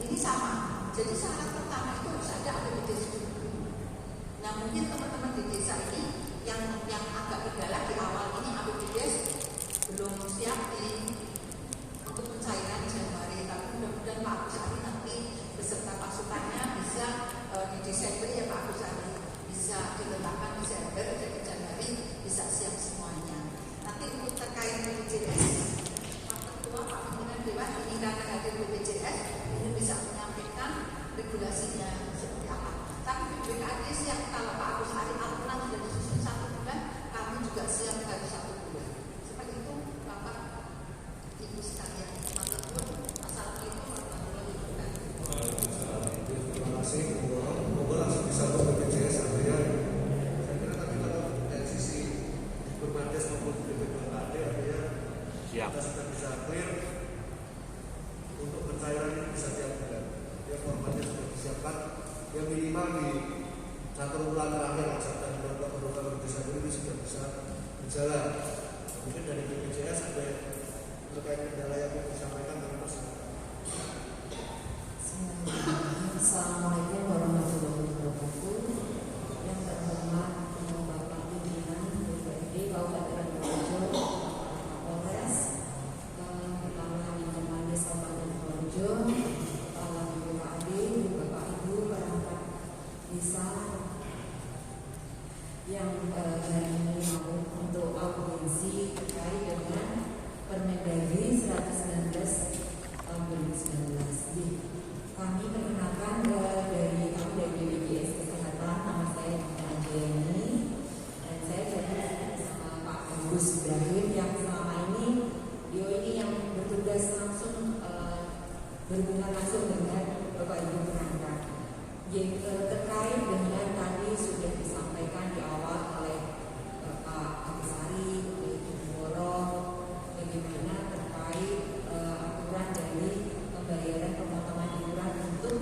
Ini sama. Jadi syarat pertama itu harus ada APBD dulu. Nah, mungkin teman-teman di desa ini yang agak kendala di awal ini APBD belum siap untuk pencairan Januari, tapi mudah-mudahan Pak Agus Ari nanti beserta pasukannya bisa di Desember ya Pak Agus Ari bisa diletakkan Desember, jadi Januari bisa siap semuanya. Nanti untuk terkait BPJS, Pak Ketua, Pak Pimpinan Dewan ini karena hadir BPJS ini bisa menyampaikan regulasinya seperti apa. Tapi BPKAD siap kalau Pak Agus Ari aturan sudah disusun 1 bulan, kami juga siap baru 1 bulan. Seperti itu Bapak Ibu sekalian. Masalah itu terima kasih. Moga langsung bisa ke BPJS artinya. Saya kira tadi kalau dari sisi berbagai maupun BPKAD artinya kita sudah bisa clear untuk pencairan ini bisa tiap bulan. Ya formatnya sudah disiapkan. Yang minimal di satu bulan terakhir asalkan program disabilitas sudah bisa berjalan. Mungkin dari BPJS ada terkait kendala yang mau disampaikan dari masyarakat. Assalamualaikum warahmatullahi wabarakatuh. Yang terhormat Bapak Pimpinan DPRD Kabupaten Purworejo, Polres, Kepala Dinas Kabupaten Purworejo, Kepala BPKD, Bapak Ibu perangkat desa yang hari ini mau untuk audiensi terkait dengan Permendagri 119 tahun 2019. Kami perkenalkan dari BPJS Kesehatan, nama saya Anjani, dan saya jadi Pak Agus Ibrahim yang selama ini beliau ini yang bertugas langsung berhubungan langsung dengan Bapak Ibu perangkat. Terkait dengan tadi sudah disampaikan di awal oleh Pak Agisari, oleh Ibu Woro, bagaimana terkait aturan dari pembayaran pemotongan iuran untuk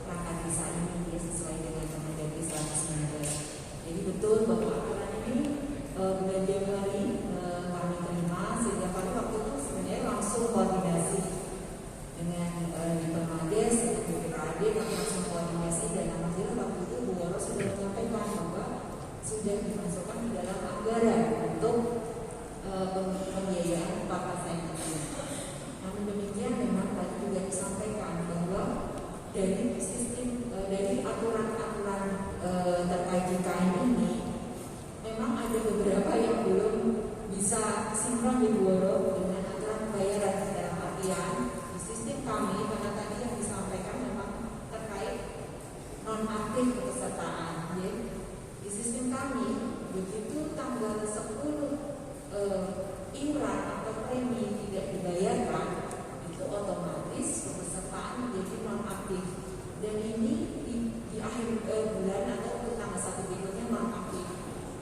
perangkat desa ini ya, sesuai dengan Permendagri 119. Jadi betul bahwa aturan ini bulan Januari kami terima, sehingga pada waktu itu sebenarnya langsung koordinasi dengan di Permades, BPKD, kami langsung koordinasi dan alhamdulillah waktu itu Bu Woro sudah menyampaikan bahwa sudah dimasukkan di dalam anggaran untuk pembiayaan 4% itu. Namun demikian memang tadi juga disampaikan bahwa dari sistem dari aturan-aturan terkait JKN ini memang ada beberapa yang belum bisa sinkron di Woro dengan aturan pembayaran dalam artian di sistem kami karena tadi yang disampaikan memang terkait non aktif kepesertaan. Jadi di sistem kami begitu tanggal 10 iuran atau premi tidak dibayarkan, itu otomatis kepesertaan menjadi non aktif, dan ini di akhir bulan atau untuk tanggal 1 berikutnya non aktif,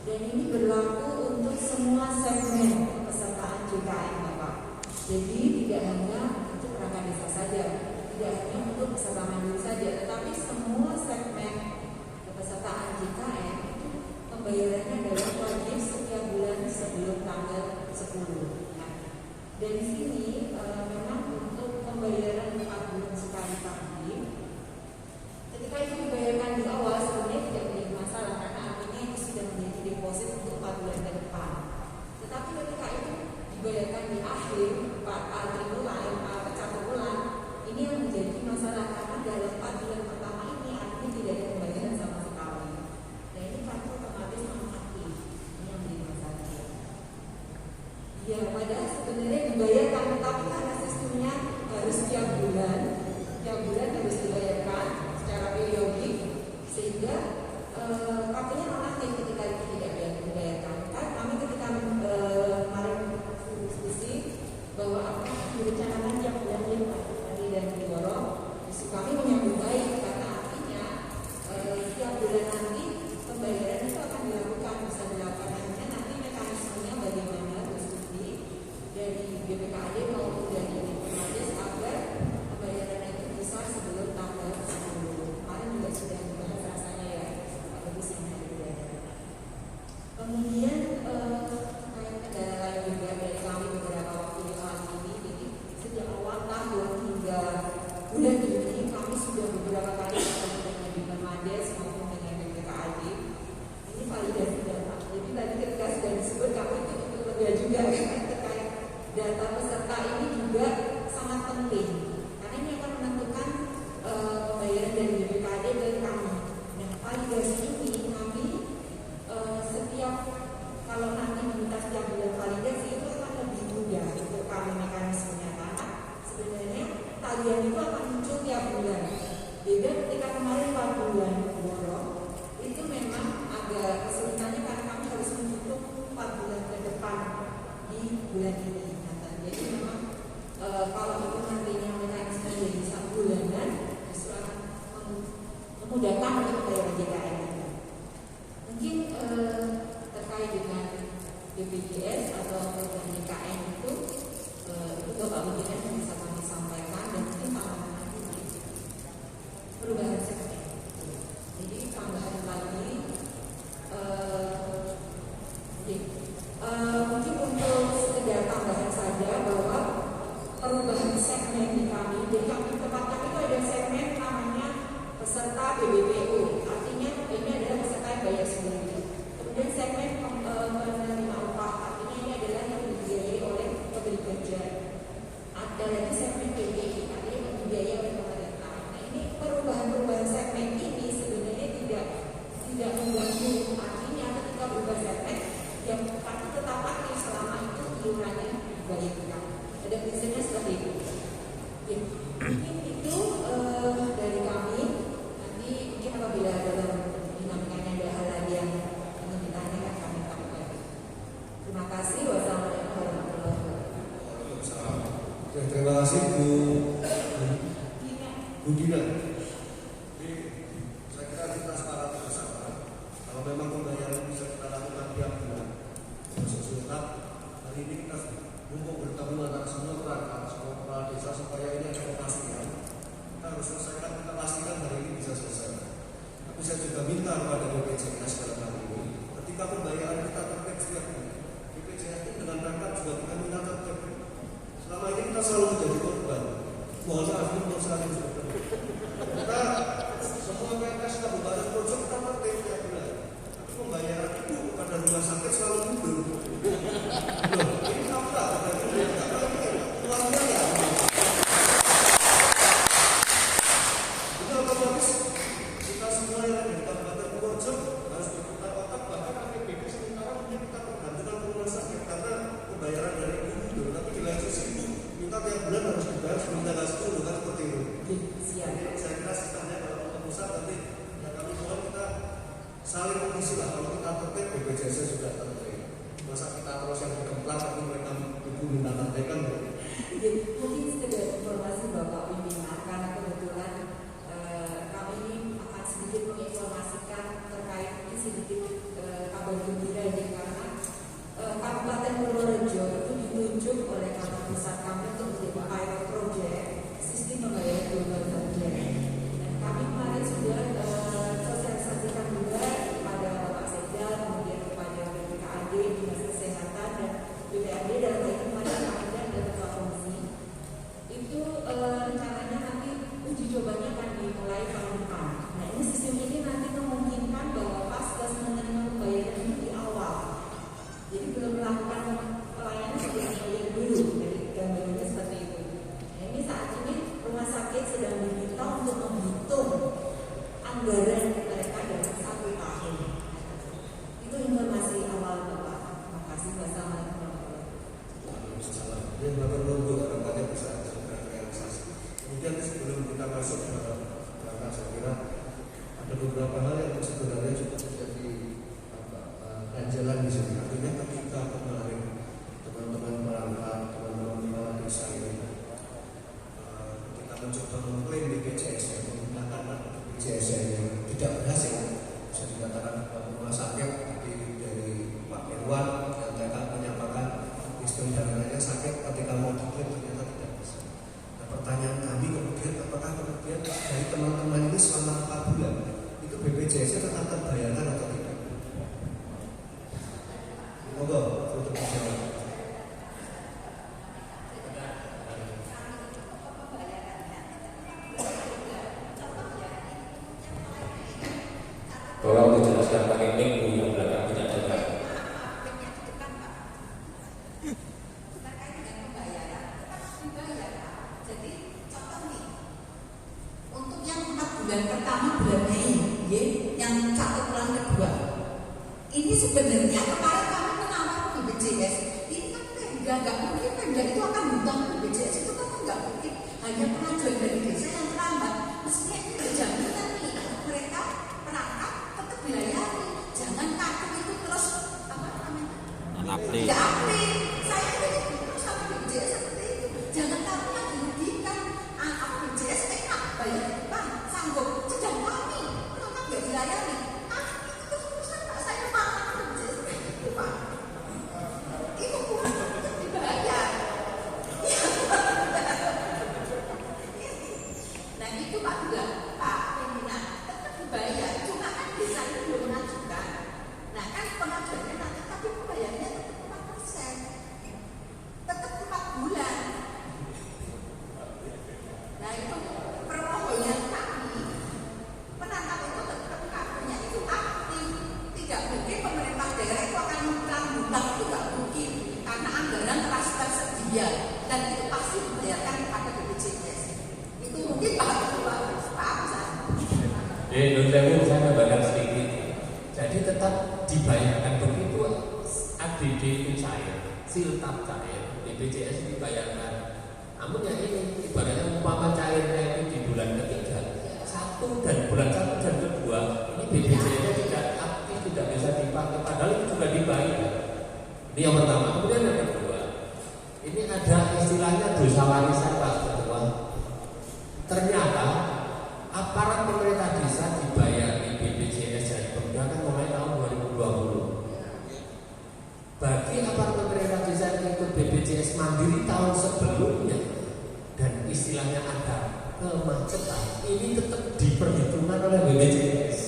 dan ini berlaku untuk semua segmen kepesertaan JKN Bapak. Jadi tidak hanya untuk perangkat desa saja, tidak hanya untuk peserta mandiri saja, tetapi semua segmen kepesertaan JKN itu pembayarannya adalah wajib setiap bulan sebelum tanggal 10. Nah, dari sini memang untuk pembayaran 4 bulan sekali tadi, ketika itu dibayarkan di awal sebenarnya tidak menjadi masalah karena artinya itu sudah menjadi deposit untuk 4 bulan ke depan. Tetapi ketika itu dibayarkan di akhir 4 triwulan, 1 bulan, ini yang menjadi masalah karena dalam 4 bulan pertama ini artinya tidak ada pembayaran sama sekali. Nah ini kartu otomatis non-aktif, ini yang menjadi masalah. Ya, padahal sebenarnya dibayarkan, tetapi karena sistemnya harus tiap bulan harus dibayarkan secara periodik, sehingga kartunya non-aktif ketika itu tidak dibayarkan. Kan kami ketika kemarin diskusi bahwa apa direncanakan tiap bulan dari dan di Woro, kami menyambut baik karena artinya setiap bulan nanti pembayaran itu akan dilakukan, bisa dilakukan nanti mekanismenya bagaimana diskusi dari BPKD maupun dari Permades agar pembayaran itu bisa sebelum tanggal 10. Kemarin juga sudah dibahas rasanya ya Pak Agus yang ada di daerah. Kemudian kendala lain juga dari kami beberapa waktu yang lalu ini, jadi sejak awal tahun hingga bulan Juni kami sudah beberapa kali bertemu dengan di Permades maupun dengan BPKD. Ini validasi data. Jadi tadi ketika sudah disebut kami itu lega juga terkait data peserta ini juga sangat penting karena ini akan menentukan pembayaran dari BPKD dari kami. Nah validasi ini kami setiap kalau nanti minta setiap bulan validasi itu akan lebih mudah untuk kami mekanismenya karena sebenarnya tagihan itu akan muncul tiap bulan. Beda ketika kemarin 4 bulan Woro itu memang agak kesulitannya karena kami harus menutup 4 bulan ke depan di bulan ini. Jadi memang kalau itu nantinya mekanisme jadi 1 bulanan justru akan memudahkan untuk bayar JKN. Mungkin terkait dengan BPJS atau program JKN itu Bapak Pimpinan yang bisa kami sampaikan dan mungkin tambahan lagi perubahan segmen. Jadi tambahan lagi Tapi saya juga minta kepada BPJS dalam hal ini, ketika pembayaran kita tertib setiap bulan, BPJS itu dengan rangka juga kita minta tertib. Selama ini kita selalu menjadi korban. Mohon maaf ini menurut saya juga. Kita semua PNS Kabupaten Projo kita tertib setiap bulan. Tapi pembayaran itu kepada rumah sakit selalu mundur. Loh, ini fakta. Uangnya ya. Itu otomatis kita semua yang ada di Kabupaten Projo harus berputar otak, bahkan APBD sementara mungkin kita tergantung ke rumah sakit karena pembayaran dari ibu mundur. Tapi di lain sisi itu kita tiap bulan harus dibayar sebelum tanggal 10 kan seperti itu. Siap. Saya kira sistemnya kalau untuk pusat nanti ya kami mohon kita saling mengisi lah. Kalau kita tertib BPJS juga tertib. Masa kita terus yang berkembang tapi mereka ibu minta tertib kan? Mungkin sekedar informasi Bapak pimpinan karena kebetulan kami ini akan sedikit menginformasikan terkait ini sedikit kabar gembira ini karena Kabupaten Purworejo itu ditunjuk oleh kantor pusat kami untuk menjadi pilot project sistem pembayaran global gabungan. Dan kami kemarin sudah sosialisasikan juga kepada Bapak Sekda, kemudian kepada BPKAD, Dinas Kesehatan dan BPAD dan lagi kemarin Pemda dan Ketua Komisi. Itu rencananya nanti uji cobanya akan dimulai tahun depan. Nah ini sistem ini nanti memungkinkan bahwa pas menerima pembayaran itu di awal. Jadi belum melakukan pelayanan sudah bayar dulu. Jadi gambarnya seperti itu. Nah, ini saat ini rumah sakit sedang diminta untuk menghitung anggaran mereka dalam 1 tahun. Itu informasi awal Bapak. Terima kasih. Wassalamualaikum warahmatullahi wabarakatuh. Yang bakal nunggu harapannya bisa segera realisasi. Kemudian sebelum kita masuk ke langkah, saya kira ada beberapa hal yang sebenarnya juga menjadi ganjalan di sini. Artinya ketika kemarin teman-teman perangkat, teman-teman kepala desa ini kita mencoba mengklaim BPJS yang menggunakan BPJS yang tidak berhasil, bisa dikatakan rumah sakit dari Pak Irwan yang mereka menyampaikan istri dan anaknya sakit ketika mau diklaim ternyata tidak bisa. Nah pertanyaan kami kemudian apakah kemudian dari teman-teman ini selama 4 bulan itu BPJS tetap terbayarkan atau tidak? Monggo, untuk dijawab. Tolong dijelaskan pakai minggu yang belakang tidak dengar. Terkait dengan pembayaran, dibayar. Jadi contoh nih, untuk yang 4 bulan pertama bulan Mei, yang 1 bulan kedua, ini sebenarnya kemarin kami menawar BPJS. Ini kan Pemda, nggak mungkin Pemda itu akan hutang BPJS itu kan nggak mungkin. Hanya pengajuan dari desa yang terlambat. Mestinya ini jaminan nih mereka perangkat tetap dilayani. Jangan kartu itu terus apa namanya? Tidak aktif. Saya ini terus sama BPJS seperti itu. Jangan kartunya dirugikan. BPJS enak bayar bang sanggup. Sedang kami tetap nggak dilayani. Itu urusan Pak saya Pak BPJS itu Pak. Itu bukan dibayar. Nah itu Pak juga Pak pimpinan tetap dibayar. Cuma kan desa itu belum mengajukan. Nah kan pengajuannya nanti tapi pembayarannya tetap 4%. Tetap 4 bulan. Nah itu permohonan kami penangkap itu tetap kartunya itu aktif. Tidak mungkin pemerintah daerah itu akan mengutang hutang, itu tidak mungkin karena anggaran pasti tersedia dan itu pasti dibayarkan kepada BPJS. Itu mungkin Pak Ketua Pak. Saya tambahkan sedikit. Jadi tetap dibayarkan begitu ADD itu cair, siltap cair, BPJS dibayarkan. Namun yang ini ibaratnya umpama cairnya itu di bulan ketiga, 1 dan bulan 1 dan kedua ini BPJS-nya tidak aktif, tidak bisa dipakai. Padahal itu juga dibayar. Ini yang pertama. Kemudian yang kedua, ini ada istilahnya dosa warisan Pak Ketua. Ternyata aparat pemerintah desa dibayar di BPJS dari Pemda kan mulai tahun 2020. Bagi aparat pemerintah desa yang ikut BPJS mandiri tahun sebelumnya dan istilahnya ada kemacetan, ini tetap diperhitungkan oleh BPJS.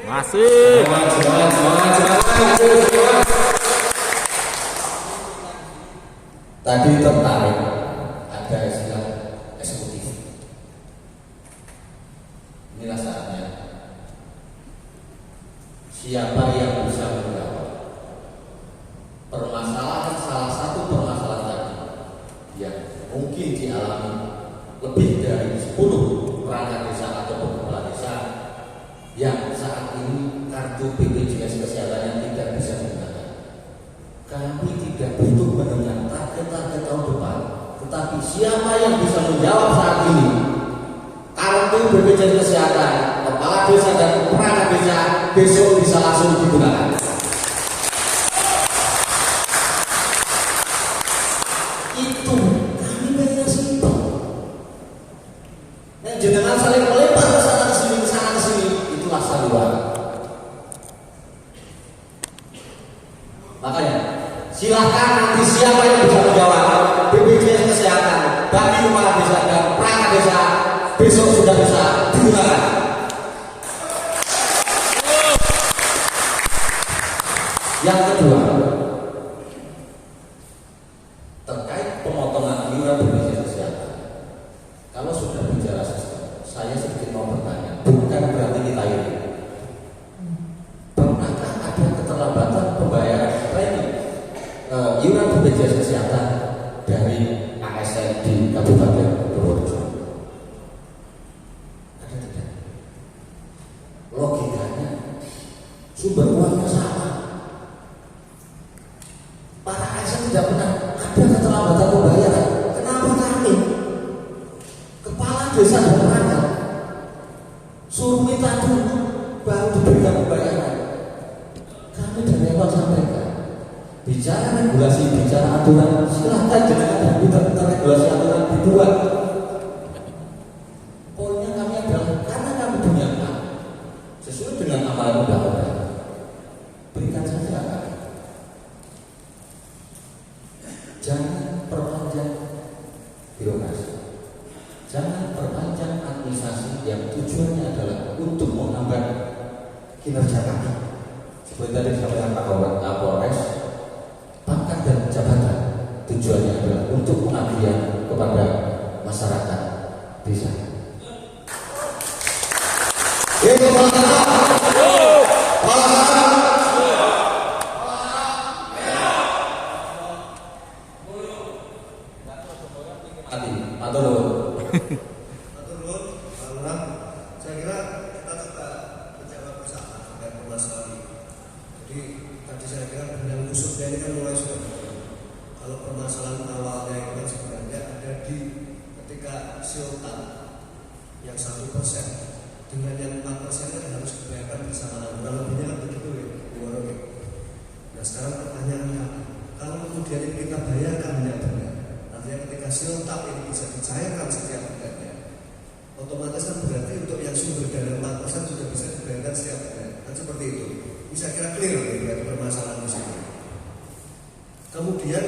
Masih. Tadi tertarik ada istilah eksekutif. Inilah saatnya. Siapa yang bisa menjawab permasalahan, salah satu permasalahan tadi yang mungkin dialami lebih dari 10 perangkat desa atau kepala desa yang saat ini kartu BPJS Kesehatan yang tidak bisa digunakan. Kami tidak butuh mendengar target-target tahun depan, tetapi siapa yang bisa menjawab saat ini kartu BPJS Kesehatan kepala desa dan perangkat desa besok bisa langsung digunakan. Itu kami pengen simpel. Yang jenengan saling melebar ke sana ke sini, itulah sandiwara. Makanya silakan nanti siapa yang bisa menjawab BPJS Kesehatan bagi kepala desa dan perangkat desa besok sudah bisa digunakan. Yang kedua, terkait pemotongan iuran BPJS Kesehatan. Kalau sudah bicara sistem, saya sedikit mau bertanya, bukan berarti kita ini. Pernahkah ada keterlambatan pembayaran premi iuran BPJS Kesehatan dari ASN di Kabupaten Purworejo? Ada tidak? Logikanya sumber uangnya sama. Para ASN tidak pernah ada keterlambatan pembayaran. Kenapa kami kepala desa dan perangkat suruh minta dulu baru diberikan pembayaran? Kami dari awal sampaikan bicara regulasi, bicara aturan, silahkan jangan minta regulasi aturan dibuat. Poinnya kami adalah karena kami punya hak sesuai dengan amalan undang-undang, berikan saja. Jangan perpanjang birokrasi, jangan perpanjang administrasi yang tujuannya adalah untuk menghambat kinerja kami. Seperti tadi disampaikan Pak Kapolres, pangkat dan jabatan tujuannya adalah untuk pengabdian kepada masyarakat desa. Saya kira kita coba menjawab bersama terkait permasalahan ini. Jadi tadi saya kira dengan musuhnya ini kan mulai sudah. Kalau permasalahan awalnya itu kan sebenarnya ada di ketika siltan yang 1% dengan yang 4% kan harus dibayarkan bersamaan. Kurang lebihnya kan begitu ya, Nah sekarang pertanyaannya, kalau kemudian ini kita bayarkan benar-benar, artinya ketika siltan ini bisa dicairkan setiap bulannya, otomatis kan berarti untuk yang sumber dana 4% sudah bisa dibayarkan setiap bulan. Kan seperti itu. Bisa kira clear ya permasalahan di sini. Kemudian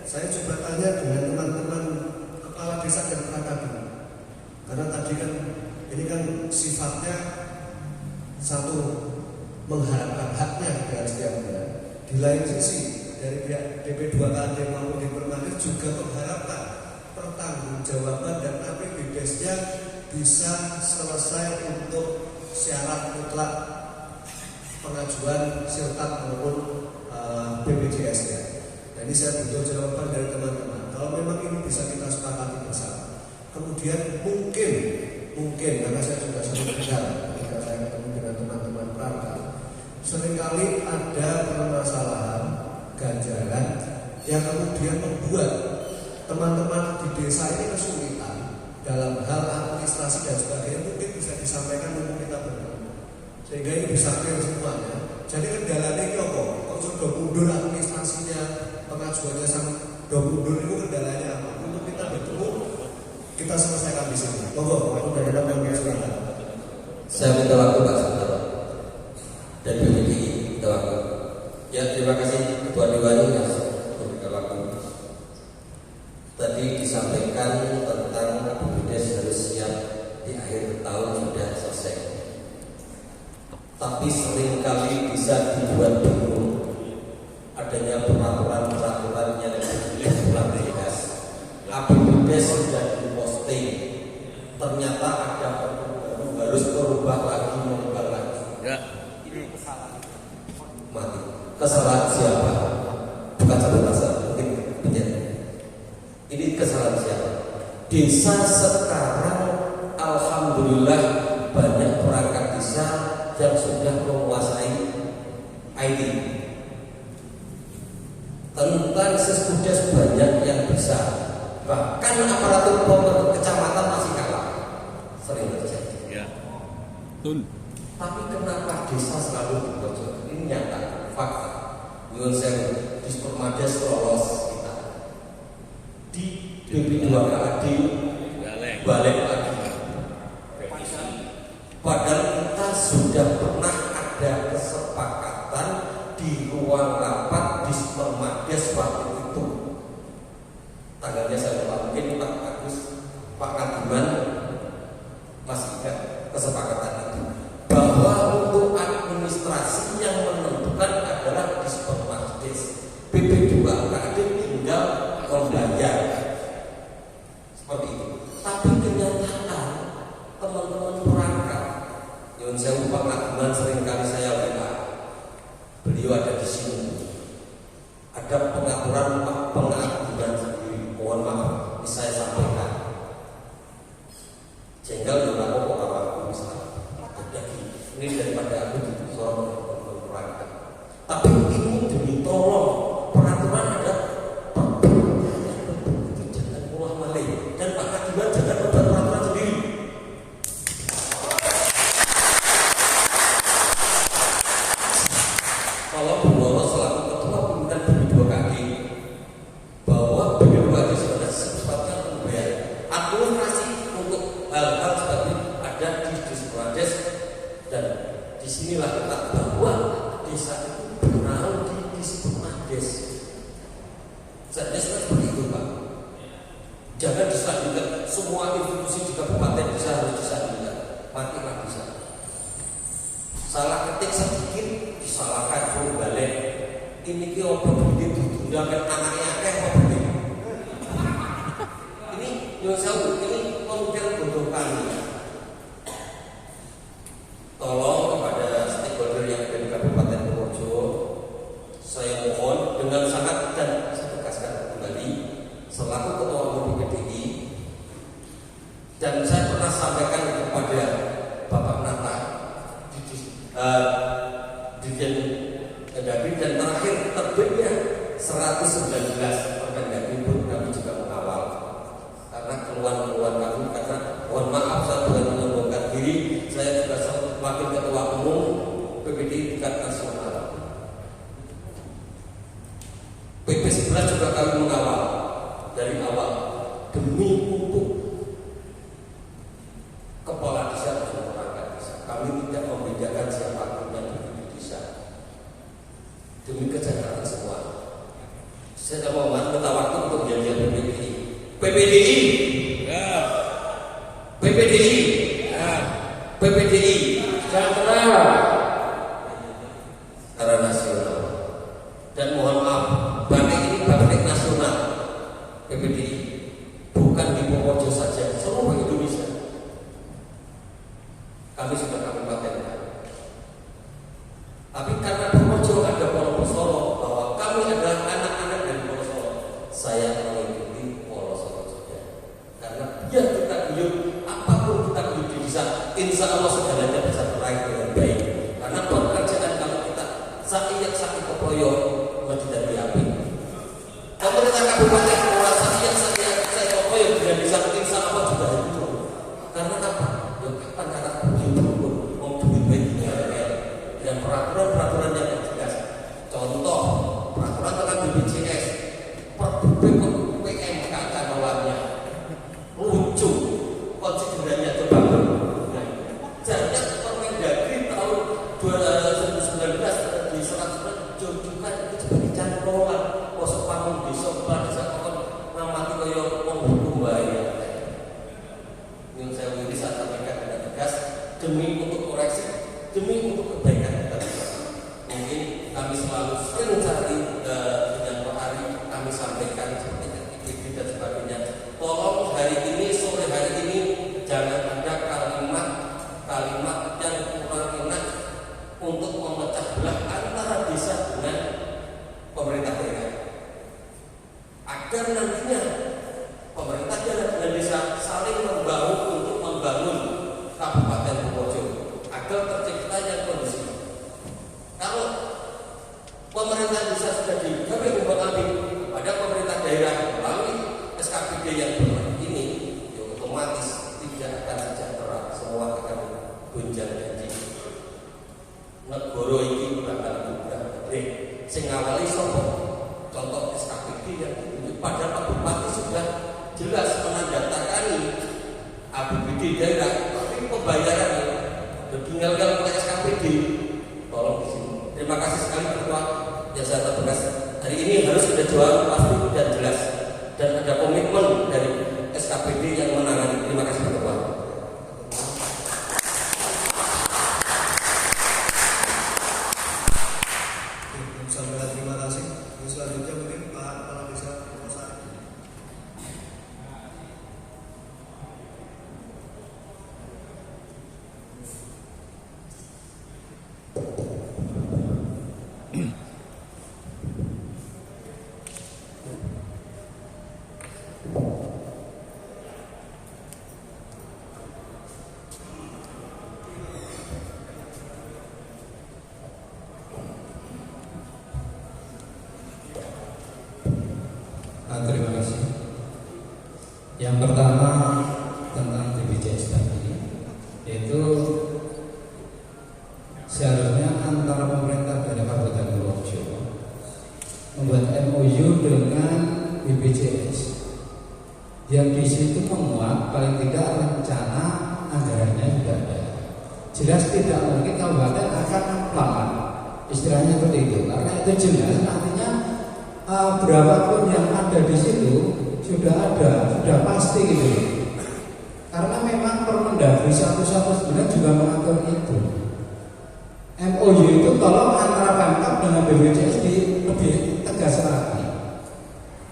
saya coba tanya dengan teman-teman kepala desa dan perangkat dulu. Karena tadi kan ini kan sifatnya satu mengharapkan haknya dari setiap bulan. Di lain sisi dari pihak DP2KD maupun Dipermanis juga mengharapkan pertanggungjawaban dan APBDes-nya bisa selesai untuk syarat mutlak pengajuan siltat maupun BPJS-nya. Nah ini saya butuh jawaban dari teman-teman. Kalau memang ini bisa kita sepakati bersama, kemudian mungkin karena saya juga sering dengar ketika saya ketemu dengan teman-teman perangkat, seringkali ada permasalahan ganjaran yang kemudian membuat teman-teman di desa ini kesulitan dalam hal administrasi dan sebagainya. Mungkin bisa disampaikan untuk kita berdua sehingga ini bisa clear semuanya. Jadi kendalanya ini apa? Kalau sudah mundur administrasinya, pengajuannya sampai sudah mundur, itu kendalanya apa? Untuk kita bertemu, kita selesaikan di sini. Monggo, aku dari dalam yang silakan. Saya minta waktu Pak sebentar Pak. Dan BPDI minta waktu. Ya terima kasih Ketua Dewan yang memberikan waktu. Tadi disampaikan tentang APBDes harus siap di akhir tahun sudah selesai. tapi seringkali bisa dibuat bingung adanya peraturan-peraturan yang kurang jelas. APBD sudah diposting, ternyata ada baru harus berubah lagi, mengubah lagi. Ini kesalahan. Mati. Kesalahan siapa? Bukan satu masalah, mungkin penjara. Ini kesalahan siapa? Desa sekarang alhamdulillah banyak perangkat desa yang sudah menguasai IT. Tentang seskudes banyak yang bisa. Bahkan aparatur kecamatan masih kalah. Sering terjadi. Ya. Tapi kenapa desa selalu dipojok? Ini nyata, fakta. Nyuwun sewu, Dispermades lolos kita. Di DP2 KAD balik lagi. Padahal kita sudah pernah ada kesepakatan di ruang rapat Dispermades waktu itu. Tanggalnya saya lupa, mungkin Pak Agus, Pak Kadiman masih ingat kesepakatan itu, bahwa untuk administrasi yang menentukan adalah Dispermades. BP2 KAD tinggal membayar seperti itu. Tapi kenyataan teman-teman perangkat, yang saya lupa Pak Kadiman seringkali saya WA, beliau ada di sini. Ada pengaturan pengaduan sendiri, mohon maaf, ini saya sampaikan. Jengkel juga kok kalau misalnya ini daripada aku disorong perangkat. Tapi ini demi tolong peraturan ada jangan ulah malih, dan Pak Kadiman jangan membuat peraturan sendiri. Kalau Bu Woro selaku ketua pimpinan BP2 KAD, bahwa BP2 KAD sudah secepatnya membayar administrasi untuk hal-hal seperti ada di Dispermades, dan disinilah kita bahwa desa itu benar di Dispermades. Saya seperti itu Pak. Jangan disandingkan semua institusi di kabupaten bisa harus disandingkan. Matilah bisa. Salah ketik sedikit disalahkan full balik. Ini kira berbeda ditunda anaknya akeh apa berbeda. Ini yang saya ini pemikiran bodoh kami. Tolong kepada stakeholder yang ada di Kabupaten Purworejo, saya mohon dengan sangat, dan saya tegaskan kembali selaku ketua umum PPDI, dan saya pernah sampaikan kepada Bapak Nata Dirjen Kendagri, dan terakhir terbitnya 119 Permendagri pun kami juga mengawal karena keluhan-keluhan kami, karena mohon maaf saya bukan menyombongkan diri, saya juga wakil ketua umum PPDI tingkat nasional. PP 11 juga kami mengawal dari awal demi untuk kepala desa dan perangkat desa. Kami tidak membedakan siapapun yang di desa demi kesejahteraan semua. Saya mohon minta waktu untuk janjian PPDI. PPDI, PPDI, PPDI, sejahtera secara nasional. Dan mohon maaf, batik ini batik nasional. PPDI bukan di Purworejo saja, seluruh Indonesia. Kami sudah kabupaten. Tapi karena Purworejo ada Wonosobo, bahwa kami adalah anak-anak dari Wonosobo, saya mengikuti Wonosobo saja. Karena biar kita hidup, apapun kita hidup di desa, insya Allah segalanya bisa teraih dengan baik. Karena pekerjaan kalau kita sakit kepoyo mesti dari api. Pemerintah kabupaten merasa saya kepoyo dengan desa, insya Allah juga itu. Karena apa? Ya kapan kata begitu mau duit baiknya dan peraturan-peraturan yang jelas. Contoh peraturan tentang BPJS, PMK cakawannya lucu, konsiderannya coba. Jadi Permendagri tahun 2019 di 100 juga itu sebagai cangkrongan kosong panggung desa desa kon ngamati kaya wong hukum bae. Yang saya ini saat sampaikan dengan tegas demi untuk koreksi, demi untuk kebaikan sering sekali dengan Pak Ari kami sampaikan seperti IPB dan sebagainya. Tolong hari ini, sore hari ini jangan ada kalimat yang kurang enak untuk memecah belah antara desa dengan pemerintah daerah. Agar nantinya pemerintah daerah dengan desa saling membangun untuk membangun Kabupaten Purworejo agar terciptanya kondisi. Kalau pemerintah desa sudah digawe umbang-ambing pada pemerintah daerah melalui SKPD yang berlaku ini, ya otomatis tidak akan sejahtera, semua akan gonjang-ganjing. Negara ini bakal buka sing ngawali sapa? Contoh SKPD yang ditunjuk pada Pak Bupati sudah jelas menandatangani APBD daerah, tapi pembayarannya tinggal oleh SKPD. Tolong di sini. Terima kasih sekali Ketua Jasa Tugas. Hari ini harus ada jawaban pasti dan jelas dan ada komitmen dari SKPD yang menangani. Terima kasih Ketua. Sampaikan terima kasih. Yang selanjutnya mungkin Pak Kepala Desa Purwosari. Terima kasih. Yang pertama tentang BPJS tadi, yaitu seharusnya antara pemerintah daerah Kabupaten Purworejo membuat MOU dengan BPJS yang di situ memuat paling tidak rencana anggarannya sudah ada. Jelas tidak mungkin kabupaten akan melawan, istilahnya seperti itu, karena itu jelas artinya berapapun yang ada di situ sudah ada, sudah pasti gitu. Karena memang Permendagri 119 juga mengatur itu. MOU itu tolong antara Pemkab dengan BPJS lebih tegas lagi,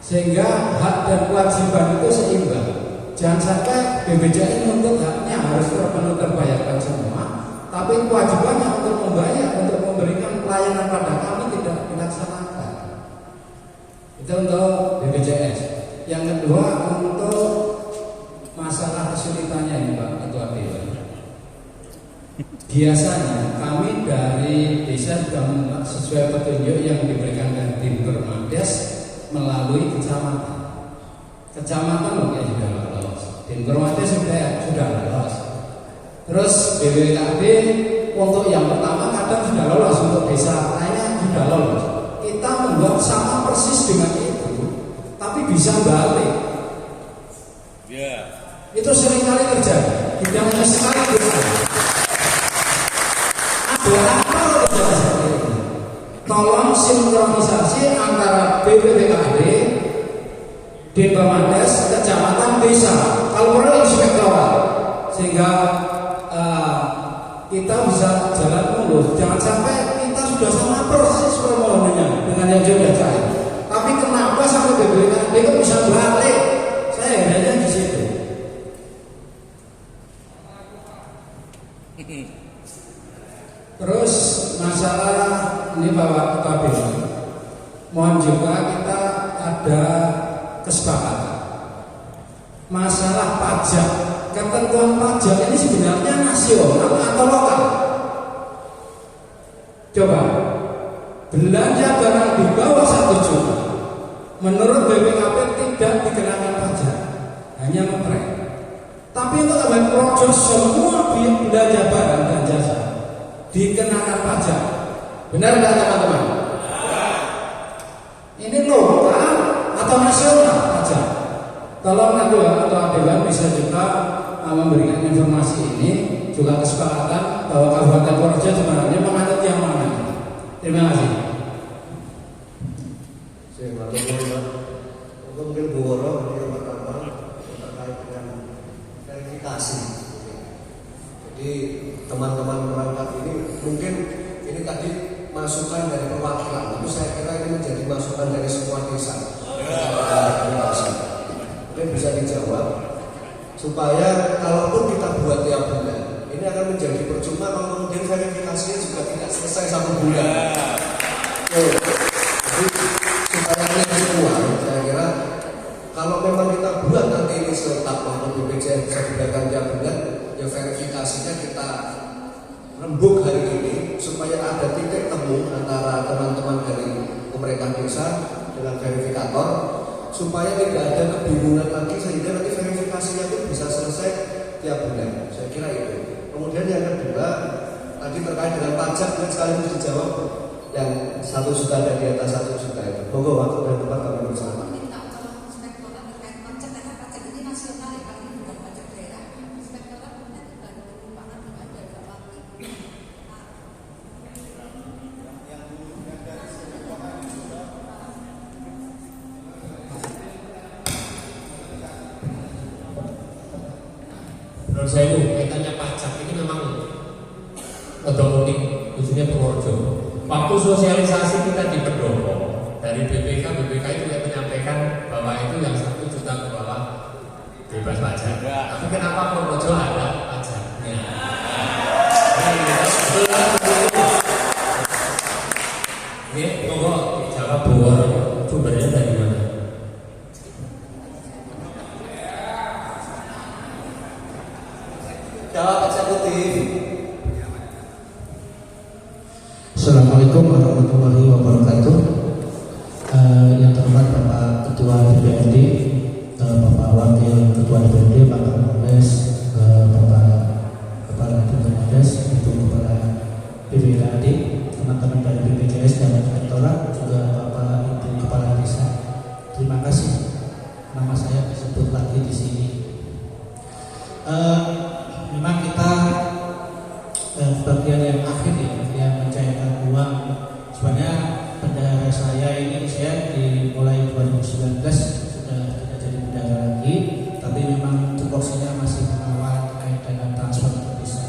sehingga hak dan kewajiban itu seimbang. Jangan sampai BPJS menuntut haknya harus terpenuhi terbayarkan semua, tapi kewajibannya untuk membayar, untuk memberikan pelayanan pada kami tidak dilaksanakan. Itu untuk BPJS. Yang kedua untuk masalah kesulitannya ini Pak Ketua Dewan. Biasanya kami dari desa sudah membuat sesuai petunjuk yang diberikan dari tim Permades melalui kecamatan. Kecamatan mungkin sudah lolos, tim Permades sudah lolos. Terus BPKB untuk yang pertama kadang sudah lolos, untuk desa lainnya sudah lolos. Kita membuat sama persis dengan itu, tapi bisa balik. Itu seringkali terjadi. Tidak hanya sekali terjadi. Ada apa terjadi seperti itu? Tolong sinkronisasi antara BPKB, Permades, kecamatan, desa. Kalau perlu inspektorat, sehingga kita bisa jalan mulus. Jangan sampai kita sudah sama persis permohonannya dengan yang sudah cair. Tapi kenapa sampai BPKB itu bisa balik? Saya herannya di situ. Terus masalah ini Bapak Ketua Dewan, mohon juga kita ada kesepakatan. Masalah pajak, ketentuan pajak ini sebenarnya nasional atau lokal? Coba, belanja barang di bawah 1 juta menurut BPKB tidak dikenakan pajak, hanya ngeprek. Tapi untuk Kabupaten Purworejo semua belanja barang dan jasa dikenakan pajak. Benar tidak teman-teman? Ini lokal atau nasional pajak? Tolong nanti Ketua Dewan bisa juga memberikan informasi ini, juga kesepakatan bahwa Kabupaten Purworejo sebenarnya menganut yang mana. Terima kasih. Untuk mungkin Bu Woro yang pertama terkait dengan verifikasi. Jadi teman-teman perangkat ini mungkin ini tadi masukan dari perwakilan, tapi saya kira ini menjadi masukan dari semua desa. Terima kasih. Mungkin bisa dijawab supaya kalaupun kita buat tiap bulan, ini akan menjadi percuma kalau kemudian verifikasinya juga tidak selesai 1 bulan. Jadi supaya ini semua, saya kira kalau memang kita buat nanti ini serentak maupun BPJS bisa dibayarkan tiap bulan, ya verifikasinya kita rembuk hari ini supaya ada titik temu antara teman-teman dari pemerintah desa dengan verifikator supaya tidak ada kebingungan lagi sehingga nanti verifikasinya itu bisa selesai tiap bulan. Saya kira itu. Kemudian yang kedua tadi terkait dengan pajak yang sekaligus dijawab yang 1 juta dan di atas 1 juta itu. Monggo waktu dan tempat kami bersama. Menurut saya itu kaitannya pajak ini memang agak unik, khususnya Purworejo. Waktu sosialisasi kita di Pendopo dari BPK itu yang menyampaikan bahwa itu yang 1 juta ke bawah bebas pajak. Tapi kenapa Purworejo ada pajaknya? Ini monggo jawab Bogor, sumbernya dari mana? Jawab eksekutif. Assalamualaikum warahmatullahi wabarakatuh. Yang terhormat Bapak Ketua DPRD, Bapak Wakil Ketua DPRD, Pak Kapolres, Bapak Kepala Dinas, Ibu Kepala BPKD, teman-teman dari BPJS dan Inspektorat, juga Bapak Ibu Kepala Desa. Terima kasih. Nama saya disebut lagi di sini. Memang kita bagian yang akhir ya, yang mencairkan uang. Sebenarnya bendahara saya ini saya dimulai 2019 sudah tidak jadi bendahara lagi, tapi memang tupoksinya masih mengawal terkait dengan transfer ke desa.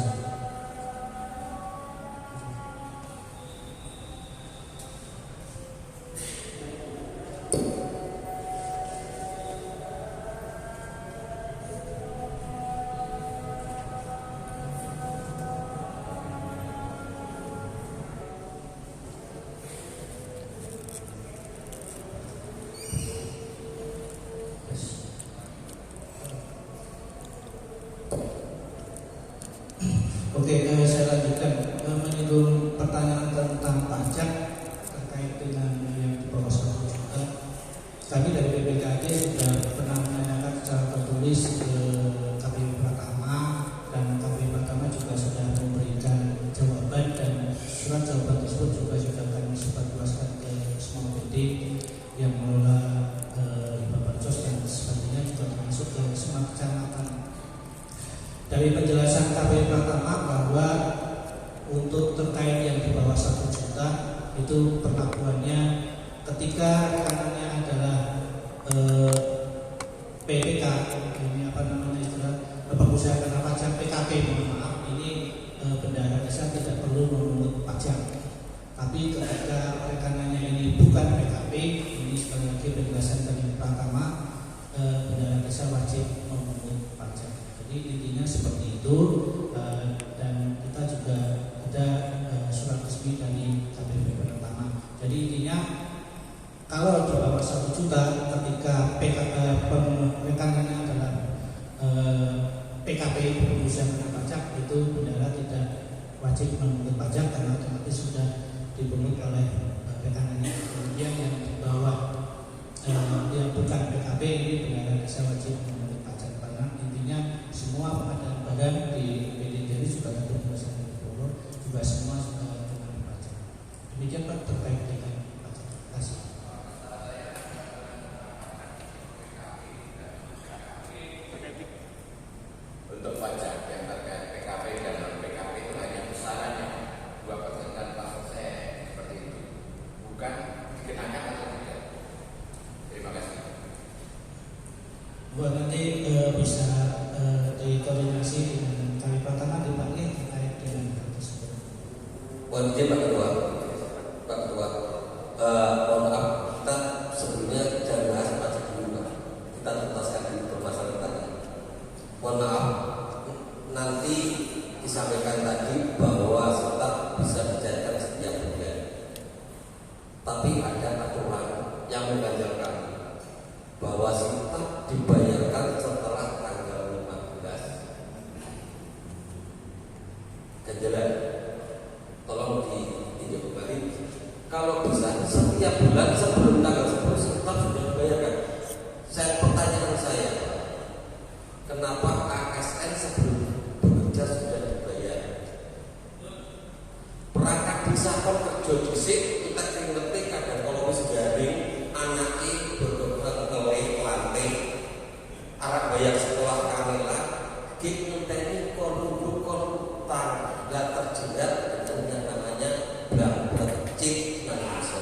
Oke, saya lanjutkan menyinggung pertanyaan tentang pajak terkait dengan yang di bawah 1 juta. Kami dari BPKD sudah pernah menanyakan secara tertulis ke KPU Pratama, dan KPU Pratama juga sudah memberikan jawaban, dan surat jawaban tersebut juga sudah kami sebarluaskan ke semua PD yang mengelola Bansos dan sebagainya, juga termasuk ke semua kecamatan. Dari penjelasan KPU Pratama bahwa untuk terkait yang di bawah 1 juta itu perlakuannya ketika rekanannya adalah PPK, ini apa namanya istilah pengusaha kena pajak PKP, mohon maaf, ini bendahara desa tidak perlu memungut pajak. Tapi ketika rekanannya ini bukan PKP, ini sekali lagi penjelasan dari Pratama, bendahara desa wajib memungut pajak. Jadi intinya seperti itu, dan kita juga ada surat resmi dari KPU Pratama. Jadi intinya kalau di bawah 1 juta ketika rekanannya adalah PKP, pengusaha kena pajak, itu bendahara tidak wajib memungut pajak karena otomatis sudah dipungut oleh rekanannya. Kemudian yang di bawah yang bukan PKP ini bendahara desa wajib memungut pajak, karena intinya semua badan di PDJ juga ada penjelasan di Bogor, juga semua sudah mengenai pajak. Demikian Pak terkait dengan pajak. Terima kasih. Untuk pajak yang terkait PKP dan non PKP itu hanya besarannya 2% dan 4% seperti itu, bukan dikenakan atau tidak. Terima kasih. Buat nanti bisa dikoordinasi dengan KPU Pratama dipanggil terkait dengan hal tersebut. Mohon izin Pak Ketua. kalau bisa setiap bulan sebelum tanggal 10 tetap sudah dibayarkan. Pertanyaan saya, kenapa ASN sebelum bekerja sudah dibayar? Perangkat desa kon kerja dhisik kita ngerti kadang kalau wis garing anake berkembang ngelih lantai arep bayar sekolah kamela gig ngenteni kon nunggu kon tanggal terjerat dengan yang namanya blanket cik nang desa.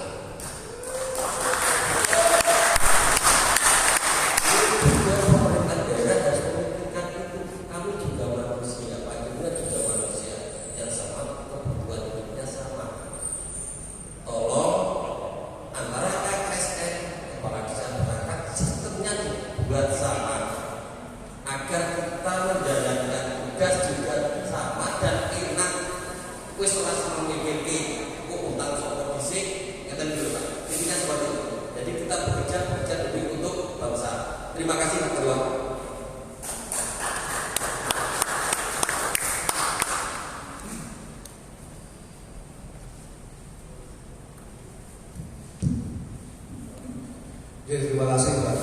Pemerintah daerah harus memikirkan itu. Kami juga manusia, Pak juga manusia yang sama, kebutuhan hidupnya sama. Tolong antara ASN kepala desa perangkat sistemnya dibuat sama agar kita menjalankan tugas juga sama dan enak. Wis ora sama mikirke kok utang sapa dhisik ngeten lho Pak. Intinya seperti itu. Jadi kita bekerja lebih untuk bangsa. Terima kasih Pak Ketua. Oke, terima kasih Pak.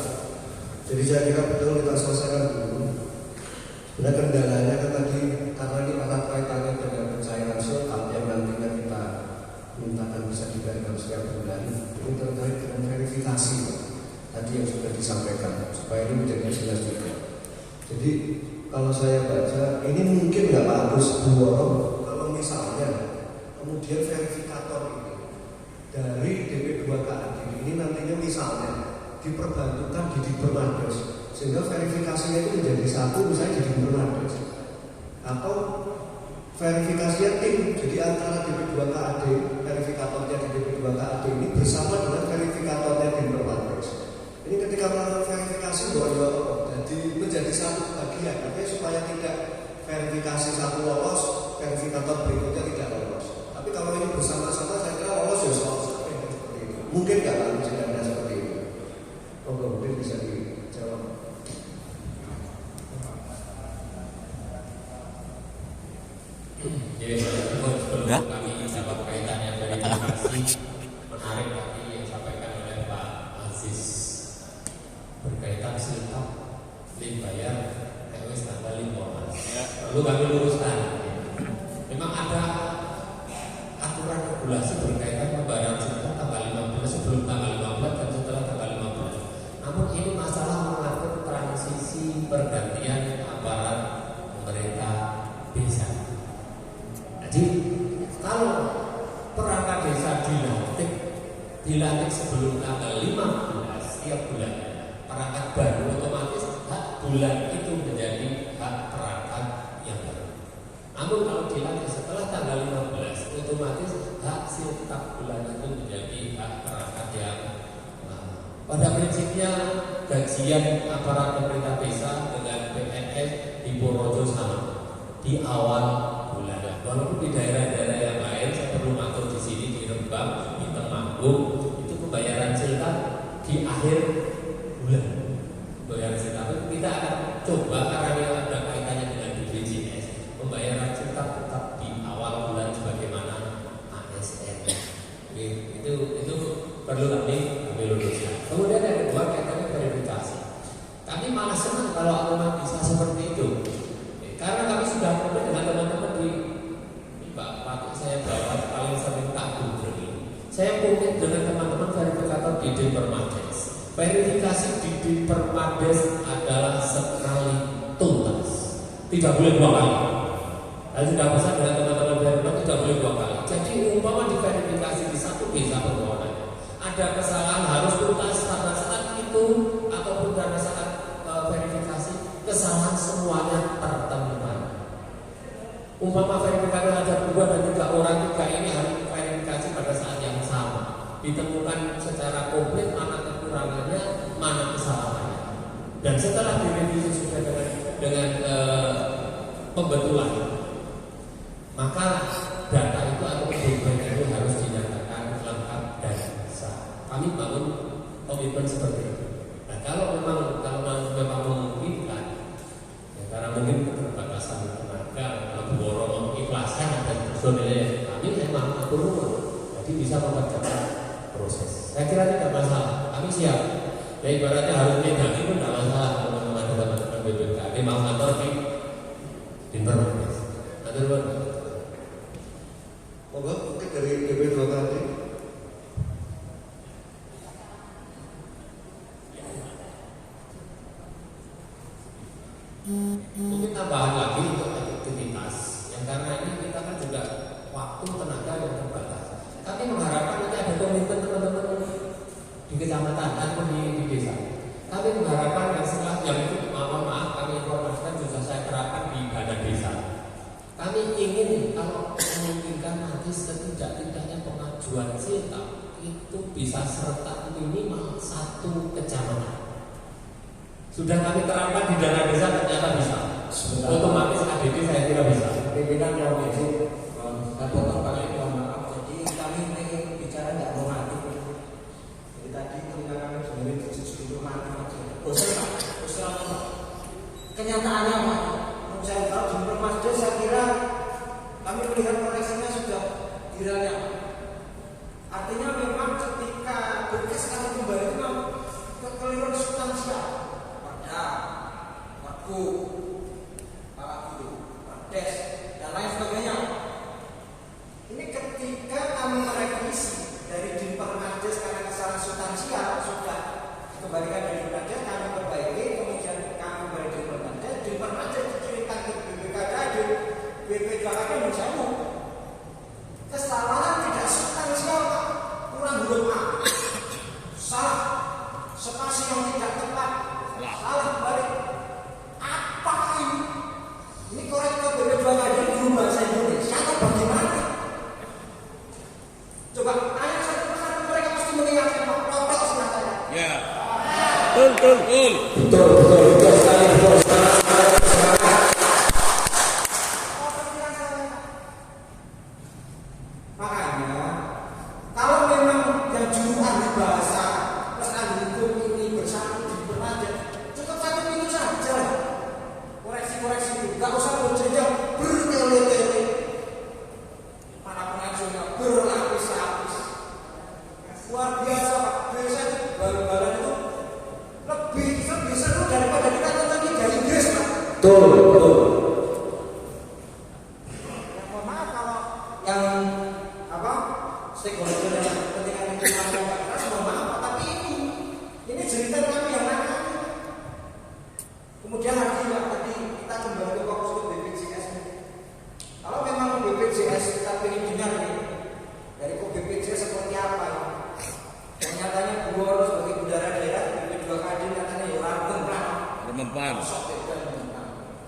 Jadi saya kira betul kita selesaikan dulu. Sebenarnya kendalanya kan tadi karena ini erat kaitannya dengan pencairan sosial yang nantinya kita mintakan bisa dibayarkan setiap bulan. Ini terkait dengan verifikasi Pak. Tadi yang sudah disampaikan supaya ini menjadi jelas juga. Jadi kalau saya baca ini mungkin nggak Pak Agus Buworo kalau misalnya kemudian verifikator ini dari DP2 KAD ini nantinya misalnya diperbantukan di Dipermades sehingga verifikasinya itu menjadi satu misalnya di Dipermades atau verifikasinya tim jadi antara DP2 KAD verifikatornya di DP2 KAD ini bersama dengan verifikatornya di Dipermades. Ini ketika melakukan verifikasi jadi menjadi satu bagian artinya supaya tidak verifikasi satu lolos verifikator berikutnya tidak lolos. Tapi kalau ini bersama-sama saya kira lolos ya seperti itu. Mungkin nggak lalu tidak ada seperti itu. Mungkin bisa dijawab. Jadi sebelum kami dapat kaitannya verifikasi menarik tadi yang disampaikan oleh Pak Aziz berkaitan silap bayar TWS tanggal 15. Perlu kami luruskan. Memang ada aturan regulasi berkaitan pembayaran silap tanggal 15 sebelum tanggal 15 dan setelah tanggal 15. Namun ini masalah mengatur transisi pergantian aparat pemerintah desa. Jadi kalau perangkat desa dilantik sebelum tanggal 15 setiap bulan, perangkat baru otomatis hak bulan itu menjadi hak perangkat yang baru. Namun kalau dilantik setelah tanggal 15 otomatis hak setiap bulan itu menjadi hak perangkat yang lama. Pada prinsipnya gajian aparat pemerintah desa dengan PNS di Purworejo sama di awal bulan. Walaupun di daerah-daerah yang lain saya perlu matur di sini di Rembang, di Temanggung itu pembayaran silap di akhir bulan. Pembayaran silap kita akan coba karena ini ada kaitannya dengan BPJS. Pembayaran silap tetap di awal bulan sebagaimana ASN. Oke, itu perlu kami luruskan. Kemudian yang kedua kaitannya verifikasi. Kami malah senang kalau aturan bisa seperti itu. Karena kami sudah komitmen dengan teman-teman di Pak saya bawa paling sering takut ini. Saya komitmen dengan teman-teman verifikator di Dipermades. Verifikasi di Dipermades adalah sekali tuntas, tidak boleh dua kali. Dan sudah pesan dengan teman-teman verifikator tidak boleh dua kali. Jadi umpama diverifikasi di satu desa permohonan, ada kesalahan harus tuntas pada saat itu ataupun pada saat verifikasi kesalahan semuanya tertemukan. Umpama verifikator ada 2 dan 3 orang, 3 ini harus verifikasi pada saat yang sama. Ditemukan secara komplit mana kekurangannya, mana kesalahannya. Dan setelah direvisi sudah dengan pembetulan, maka data itu atau dokumen itu harus dinyatakan lengkap dan sah. Kami bangun komitmen seperti itu. Nah kalau memang memungkinkan, ya, karena mungkin keterbatasan tenaga, kalau Buworo mengikhlaskan dan personilnya, kami memang atur rumah. Jadi Jadi bisa mempercepat proses. Saya kira tidak masalah. Kami siap. Ya ibaratnya harus megang itu tidak masalah teman-teman BPKD mau kantor di Dinpermades. Nanti luar. Monggo mungkin dari DP2 tadi. Mungkin tambahan lagi untuk aktivitas. Yang karena ini kita kan juga waktu tenaga yang terbatas. Kami mengharapkan nanti ada komitmen teman-teman di kecamatan ataupun di desa. Kami mengharapkan yang setelah yang itu, mohon maaf kami informasikan juga saya terapkan di badan desa. Kami ingin kalau memungkinkan nanti setidak-tidaknya pengajuan silta itu bisa serentak minimal 1 kecamatan. Sudah kami terapkan di dana desa ternyata bisa. Otomatis ADD saya kira bisa. Pimpinan yang izin, satu pertanyaan mohon maaf. Jadi kami ini bicara nggak romantis. Jadi tadi ketika kami dengerin diskusi romantis aja. Bosan Pak, bosan Pak. Kenyataannya Pak, saya tahu di Permasdes saya kira kami melihat koleksinya sudah viralnya. Artinya memang ketika berkes kami kembali itu kekeliruan substansial. Pada waktu Des dan lain sebagainya. Ini ketika kami merevisi dari Dinpermades karena kesalahan substansial sudah dikembalikan dari Dinpermades, kami perbaiki, kemudian kami kembali di Dinpermades dikirimkan ke BPKD, BPKD menjawab kesalahan tidak substansial, kurang huruf A, salah, spasi yang tidak tepat, salah balik. Apa ini? Ini korektor BPKD guru bahasa Indonesia atau bagaimana? Coba tanya satu persatu, mereka pasti mengingatkan protes saya. Ya. Betul sekali, betul sekali. Makanya kalau memang yang juruan di bahasa plus ahli hukum ini bersatu di Permasdes, cukup 1 minggu saja. Koreksi-koreksi itu, nggak usah berjenjang bertele-tele. Para pengajuannya berlapis-lapis. Luar biasa Pak, biasa itu bal-balan itu lebih seru daripada kita nonton Liga Inggris Pak. Betul. Ya, mohon maaf kalau yang stakeholder yang kepentingan itu masuk Pak keras, mohon maaf Pak, tapi ini cerita kami yang mana? Kemudian lagi Pak, tadi kita kembali ke fokus ke BPJS. Kalau memang BPJS kita ingin dengar nih dari BPJS seperti apa ya? Yang nyatanya Buoro sebagai bendara daerah BP2KD katanya ya rangkung kan? Remempan.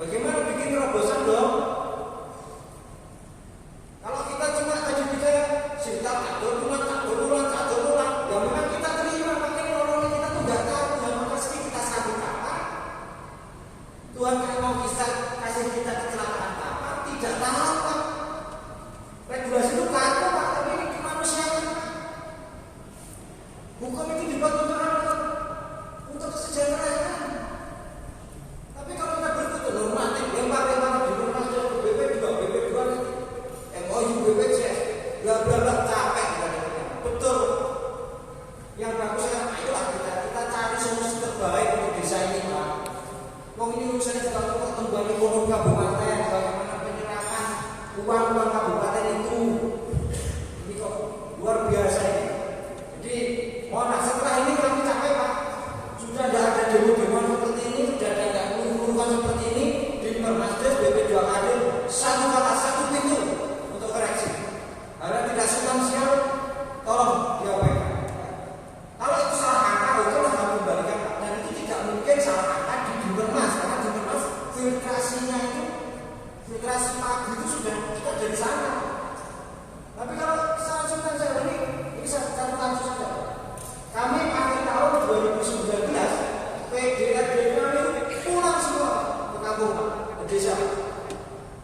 Bagaimana bikin terobosan dong? Kalau kita cuma tadi bicara silta catur ulang, ya memang kita terima, makanya orang kita tuh nggak tahu yang pasti kita sakit apa. Tuhan mau bisa kasih kita kecelakaan apa? Tidak tahu Pak. Regulasi itu kaku Pak, tapi ini kemanusiaan. Hukum itu dibuat untuk kesejahteraan. Tapi kalau kita berkutu normatif, lempar di Permasdes ke BP2, MOU, BPJS, bla bla bla, capek kita. Betul. Yang bagus kan, ayolah kita cari solusi terbaik untuk desa ini Pak. Ini urusannya juga untuk pertumbuhan ekonomi kabupaten, bagaimana penyerapan uang kabupaten itu. Ini kok luar biasa ini. Jadi, mohon setelah ini kami capek Pak. Sudah tidak ada demo-demo seperti ini, sudah ada nggak urusan seperti ini di Permasdes BP2KD, satu kata satu pintu untuk koreksi. Karena tidak substansial, tolong diabaikan. Kalau itu salah angka, itulah kami kembalikan Pak. Dan itu tidak mungkin salah angka di Dinpermas, karena Dinpermas filtrasinya itu, filtrasi pagi itu sudah kita dari sana. Tapi kalau salah substansial ini satu kasus saja. Kami akhir tahun 2019 PDRD kami pulang semua ke kampung ke desa.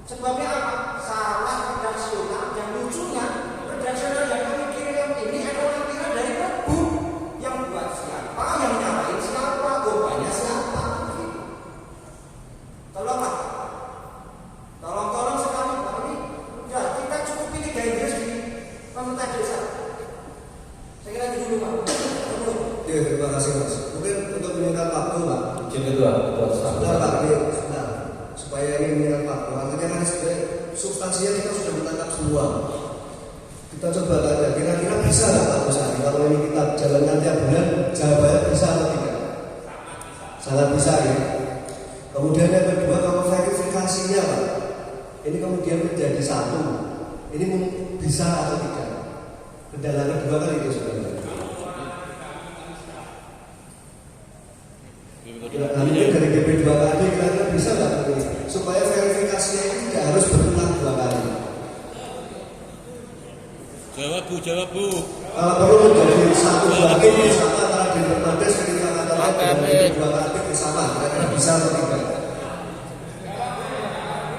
Sebabnya apa? Salah redaksional. Yang lucunya redaksional yang kami kirim ini adalah lampiran dari Rebu. Yang buat siapa, yang nyalain siapa, korbannya siapa. Tolonglah, tolong sekali Pak, ini ya kita cukup pilih Liga Inggris di pemerintah desa. Saya kira itu dulu Pak. Ya, terima kasih Mas. Mungkin untuk menyingkat waktu Pak. Izin kedua, Sebentar Pak, sebentar. Supaya ini menyingkat waktu. Artinya kan sebenarnya substansinya kita sudah menangkap semua. Kita coba tanya, kira-kira bisa nggak Pak Musari? Kalau ini kita jalankan tiap bulan, jawabannya bisa atau tidak? Sangat bisa ya. Kemudian yang kedua, kalau verifikasinya Pak, ini kemudian menjadi satu. Ini bisa atau tidak? Kendala kedua kan itu sebenarnya. Mungkin dari DP2KD kira-kira bisa nggak ini? Supaya verifikasinya ini tidak harus berulang 2 kali. Jawab bu. Kalau perlu menjadi satu lagi bersama antara DP2KD ketika antara DP2KD bersama, kira-kira bisa atau tidak?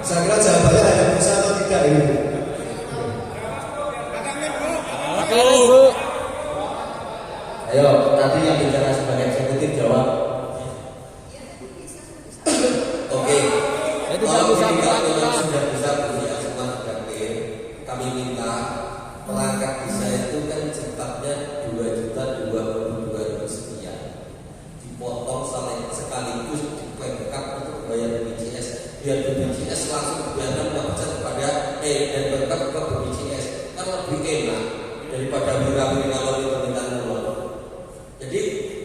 Saya kira jawabannya hanya bisa atau tidak ini. Ayo, tadi yang bicara sebagai eksekutif jawab. Oke. Kalau kita sudah bisa punya semua dapil, kami minta perangkat bisa itu kan jatahnya 2.022.000 sekian. Dipotong sekaligus dilengkap untuk bayar BPJS. Biar BPJS langsung dibayarkan kepada dan lengkap ke BPJS. Kan lebih enak daripada wira-wira kalau permintaan uang. Jadi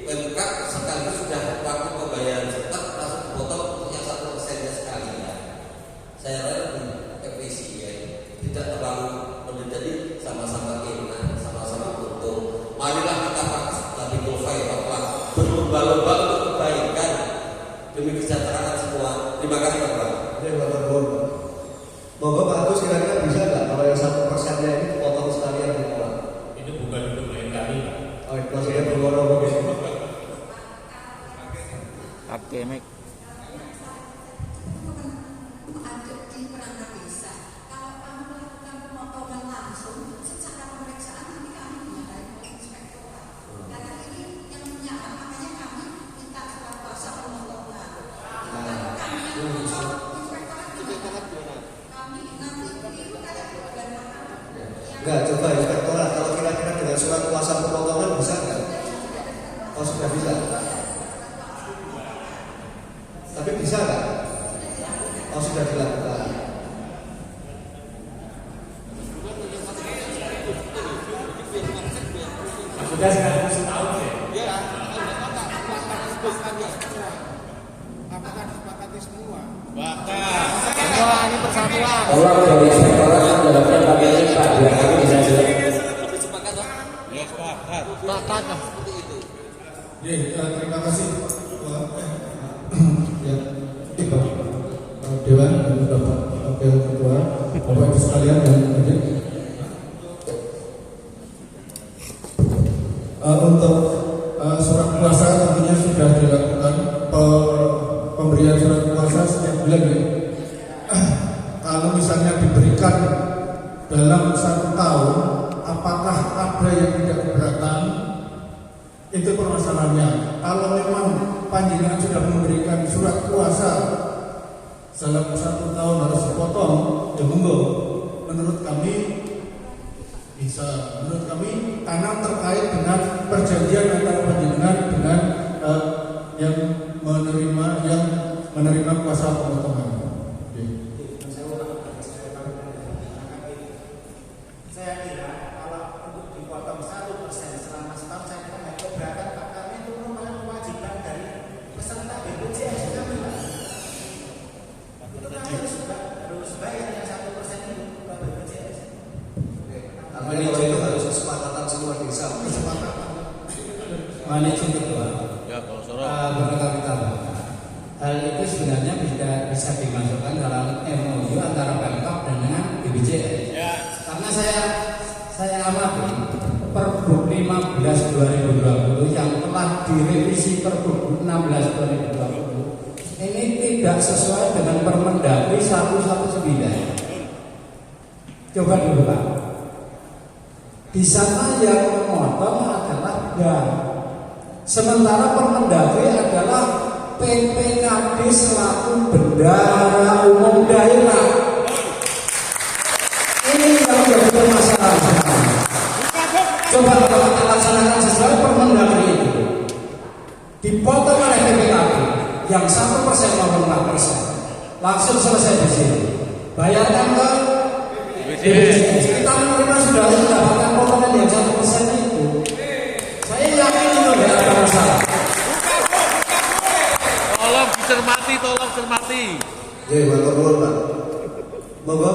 lengkap sekaligus sudah waktu pembayaran tetap langsung dipotong untuk yang 1%-nya sekali ya. Saya lebih efisien, tidak terlalu menjadi sama-sama enak, sama-sama untung. Marilah kita pakai bahwa berlomba-lomba untuk kebaikan demi kesejahteraan semua. Terima kasih Bapak. Moga Pak Agus kira-kira bisa nggak kalau yang 1%-nya ini dipotong sekalian ditolak? Itu bukan untuk klien kami. Oh, maksudnya berlomba-lomba gitu. Oke, Mik. Ada di perangkat desa. Kalau kamu melakukan pemotongan langsung secara pemeriksaan nanti kami dimarahin oleh inspektorat. Karena ini yang menyala, makanya kami minta surat kuasa pemotongan. Kalau kami yang memotong inspektorat kami nanti itu kayak bulan makan. Enggak, coba inspektorat kalau kira-kira dengan surat kuasa pemotongan bisa nggak? Oh sudah bisa. Tapi bisa nggak? Oh sudah dilakukan. Sudah sekarang setahun ya. Apakah disepakati semua? Bahkan. Semua ini persatuan. Tolong dari inspektorat jawabnya pakai ini Pak, biar kami bisa jelas. Sepakat. Ya sepakat. Sepakat. Terima kasih. Ya, Dewan dan Bapak Wakil Ketua, Bapak Ibu sekalian dan hadir. Untuk surat kuasa tentunya sudah dilakukan pemberian surat kuasa setiap bulan ya. Kalau misalnya diberikan dalam 1 tahun, apakah ada yang tidak keberatan? Itu permasalahannya. Kalau memang panjenengan sudah memberikan surat kuasa dalam 1 tahun harus dipotong, ya monggo. Menurut kami bisa. Menurut kami karena terkait dengan perjanjian antara panjenengan dengan yang menerima kuasa pemotongan. Saya kira kalau untuk dipotong 1% selama setahun saya kira nggak keberatan Pak, karena itu merupakan kewajiban dari peserta BPJS kami Pak. Itu kan harus bayar yang 1% itu ke BPJS. Artinya kalau itu harus kesepakatan semua desa. Manajemen Ketua. Ya, kalau Soro. Berkata-kata. Hal itu sebenarnya bisa dimasukkan dalam MOU antara Pemkab dengan BPJS. Ya. Karena saya amati Pergub 15 2020 yang telah direvisi Pergub 16 2020 ini tidak sesuai dengan Permendagri 119. Coba dulu Pak. Di sana yang memotong adalah bank. Sementara Permendagri adalah PPKD selaku bendahara umum daerah. Ini yang menjadi permasalahan. Coba kalau kita laksanakan yang 1% maupun 4%. Langsung selesai di sini. Bayarkan ke BPJS. Kita menerima sudah mendapatkan potongan yang 1% itu. Saya yakin itu tidak ada masalah. Tolong dicermati, tolong cermati. Jadi matur nuwun Pak. Monggo.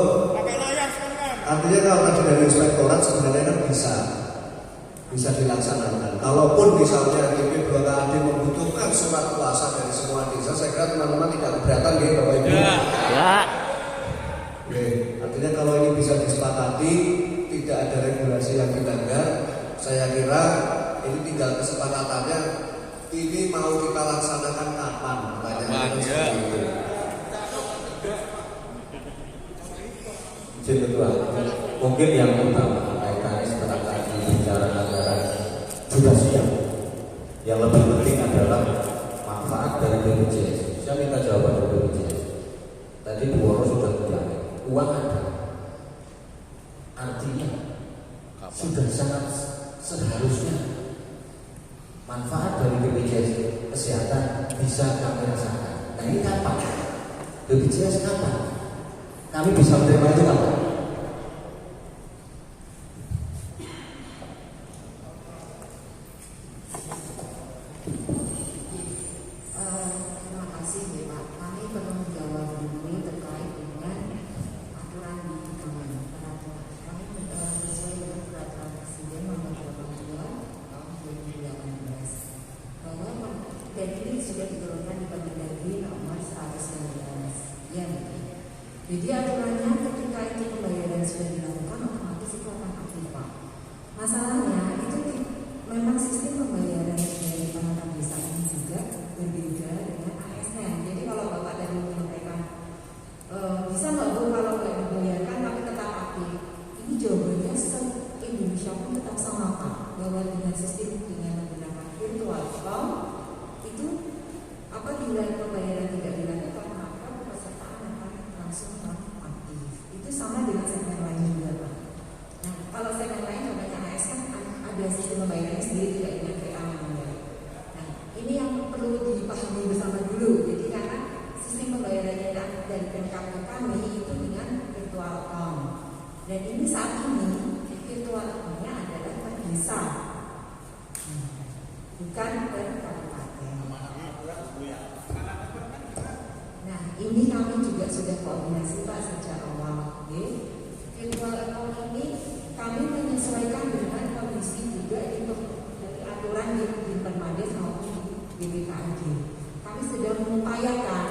Artinya kalau tadi dari inspektorat sebenarnya kan bisa dilaksanakan. Kalaupun misalnya IP 2KAD membutuhkan surat kuasa dari semua desa, saya kira teman-teman tidak keberatan ya Bapak Ibu. Ya. Oke, artinya kalau ini bisa disepakati, tidak ada regulasi yang dilanggar, saya kira ini tinggal kesepakatannya. Ini mau kita laksanakan kapan? Pertanyaannya seperti itu. Izin Ketua, mungkin yang utama kaitannya setelah tadi bicara anggaran sudah siap. Yang lebih penting adalah manfaat dari BPJS. Saya minta jawaban dari BPJS. Tadi Bu Woro sudah bilang, uang ada. Artinya sudah sangat seharusnya manfaat dari BPJS kesehatan bisa kami rasakan. Nah ini kapan? BPJS kapan? Kami bisa menerima itu kapan? Terima kasih ya Pak. Kami perlu menjawab dulu terkait dengan aturan di kami. Kami sesuai dengan peraturan Presiden nomor 22 tahun 2018 bahwa dan ini sudah diturunkan di Permendagri nomor 119. Ya. Jadi aturannya ketika itu pembayaran sudah dilakukan otomatis itu akan aktif Pak. Masalahnya itu memang sistem pembayaran dari perangkat desa ini juga berbeda dengan ASN. Jadi kalau Bapak tadi menyampaikan bisa nggak Bu kalau nggak dibayarkan tapi tetap aktif, ini jawabannya se-Indonesia pun tetap sama Pak, bahwa dengan sistem dengan menggunakan virtual account itu apa nilai pembayaran tidak dilakukan maka pesertaan akan langsung aktif. Itu sama dengan segmen lain juga Pak. Nah kalau segmen lain contohnya ASN ada sistem pembayarannya sendiri tidak dengan VA namanya. Nah ini yang perlu dipahami bersama dulu. Jadi karena sistem pembayarannya dari Pemkab kami itu dengan virtual account. Dan ini saat ini virtual account-nya adalah per desa, bukan per kabupaten. Nah ini kami juga sudah koordinasi Pak sejak awal. Virtual account ini kami menyesuaikan dengan kondisi juga dari aturan di Permades maupun di BPKAD. Kami sedang mengupayakan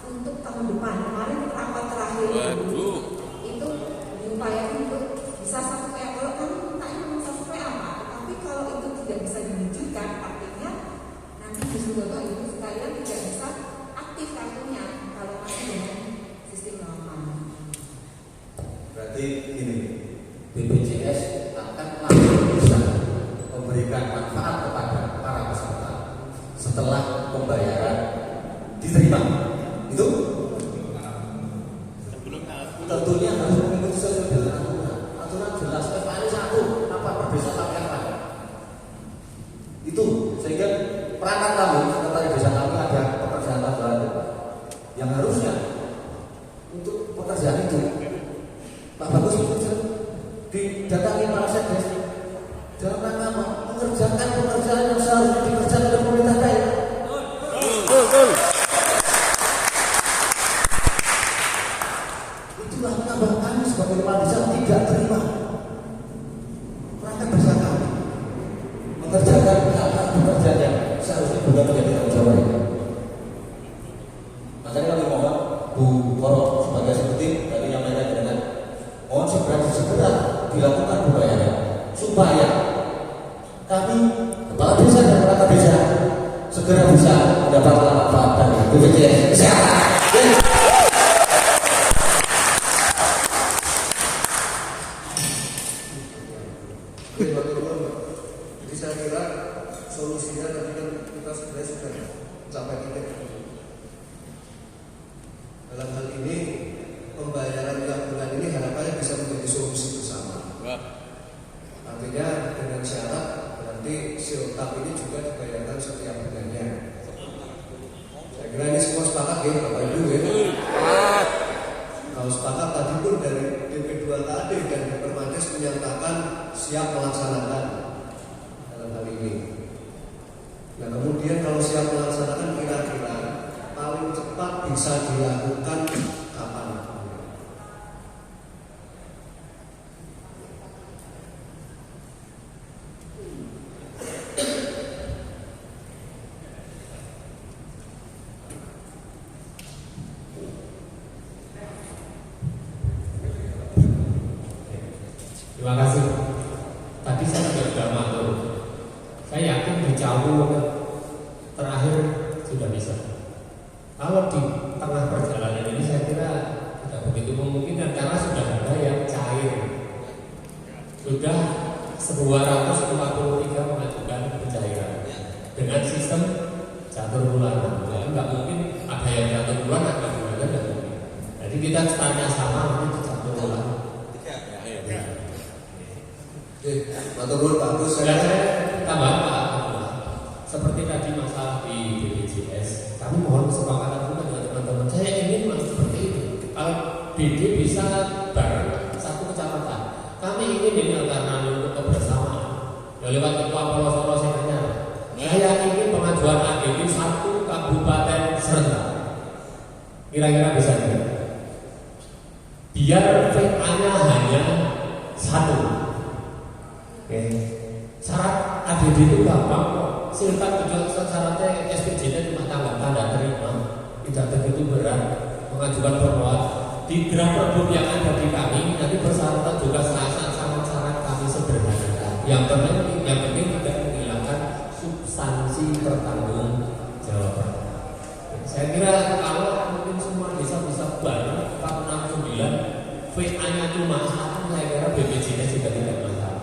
untuk tahun depan. Kemarin rapat terakhir itu diupayakan untuk bisa 1 PA. Kalau kami minta yang 1 PA Pak, tapi kalau itu tidak bisa diwujudkan, artinya nanti justru Bapak Ibu sekalian tidak bisa aktif kartunya kalau masih dengan sistem lama. Berarti ini BPJS akan langsung bisa memberikan manfaat kepada para peserta setelah pembayaran diterima. Itu tentunya harus mengikuti sesuai dengan aturan jelas FAI 1 apa per desa sampai apa. Itu sehingga perangkat kami sekretari desa kami ada pekerjaan tambahan yang harusnya untuk pekerjaan itu Pak Bagus didatangi para sekdes dalam rangka apa? Mengerjakan pekerjaan yang seharusnya dikerjakan oleh pemerintah daerah. Betul. Itulah mengapa kami sebagai kepala desa tidak terima perangkat desa kami mengerjakan hal-hal pekerjaan yang seharusnya bukan menjadi tanggung jawab mereka. Makanya kami mohon Bu Woro sebagai seperti dari yang lain dengan mohon segera dilakukan pembayaran supaya kami kepala desa dan perangkat desa segera bisa mendapatkan manfaat dari BPJS kesehatan. Jadi saya kira solusinya tadi kan kita sebenarnya sudah sampai titik. Dalam hal ini pembayaran tiap bulan ini harapannya bisa menjadi solusi bersama. Artinya dengan syarat berarti siltap ini juga dibayarkan setiap bulannya. Saya kira ini sepakat ya Bapak Ibu ya. Kalau sepakat tadi pun dari DP2KD dan Permades menyatakan siap melaksanakan dalam hal ini. Nah kemudian kalau siap melaksanakan kira-kira paling cepat bisa dilakukan kapan? Terima kasih. Tadi saya sudah matur. Saya yakin di Cawu terakhir sudah bisa. Kalau di tengah perjalanan ini saya kira tidak begitu memungkinkan karena sudah ada yang cair. Sudah 243 mengajukan pencairan dengan sistem catur bulanan. Jadi nggak mungkin ada yang catur bulan, ada bulan nggak mungkin. Jadi kita startnya sama nanti catur bulan. Matur bagus saya tambah Pak. Seperti tadi masalah di BPJS, kami mohon kesepakatan juga dengan teman-teman. Saya ingin seperti itu. Kalau BD bisa bareng satu kecamatan, kami ingin ini karena untuk kebersamaan. Ya lewat ketua polos-polos yang hanya. Saya ingin pengajuan AGD satu kabupaten serentak. Kira-kira bisa tidak? Biar VA-nya hanya satu. Oke. Syarat ADD itu gampang kok. Silahkan juga syaratnya SPJ-nya cuma tanda terima, tidak begitu berat. Mengajukan permohonan di draft pergub yang ada di kami nanti persyaratan juga sama syarat kami sederhana. Yang penting tidak menghilangkan substansi pertanggungjawaban. Saya kira kalau mungkin semua bisa bareng 469 VA-nya cuma satu, saya kira BPJS juga tidak masalah.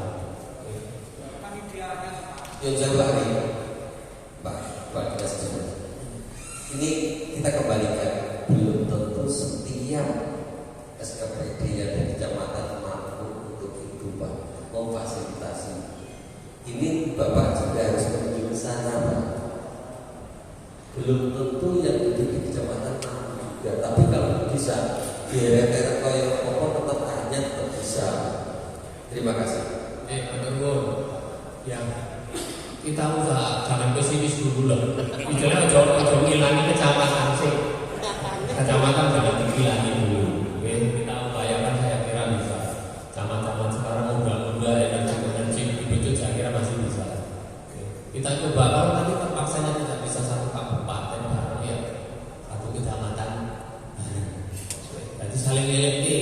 Yang jawab nih, Pak Presiden. Ini kita kembalikan, belum tentu setiap SKPD yang di kecamatan mampu untuk itu Pak, memfasilitasi. Ini Bapak juga harus menuju ke sana Pak. Belum tentu yang hidup di kecamatan mampu juga, tapi kalau bisa di daerah kaya Kopor tetap hanya tetap bisa. Terima kasih. Ya. Kita usah jangan pesimis dulu lah. Bicara jauh ngilangi kecamatan sih. Kecamatan jangan dihilangi dulu. Kita upayakan, saya kira bisa. Kecamatan sekarang muda-muda energi dibicut, saya kira masih bisa. Kita coba kalau nanti terpaksanya tidak bisa satu kabupaten bareng ya, satu kecamatan. Jadi saling ngeliti.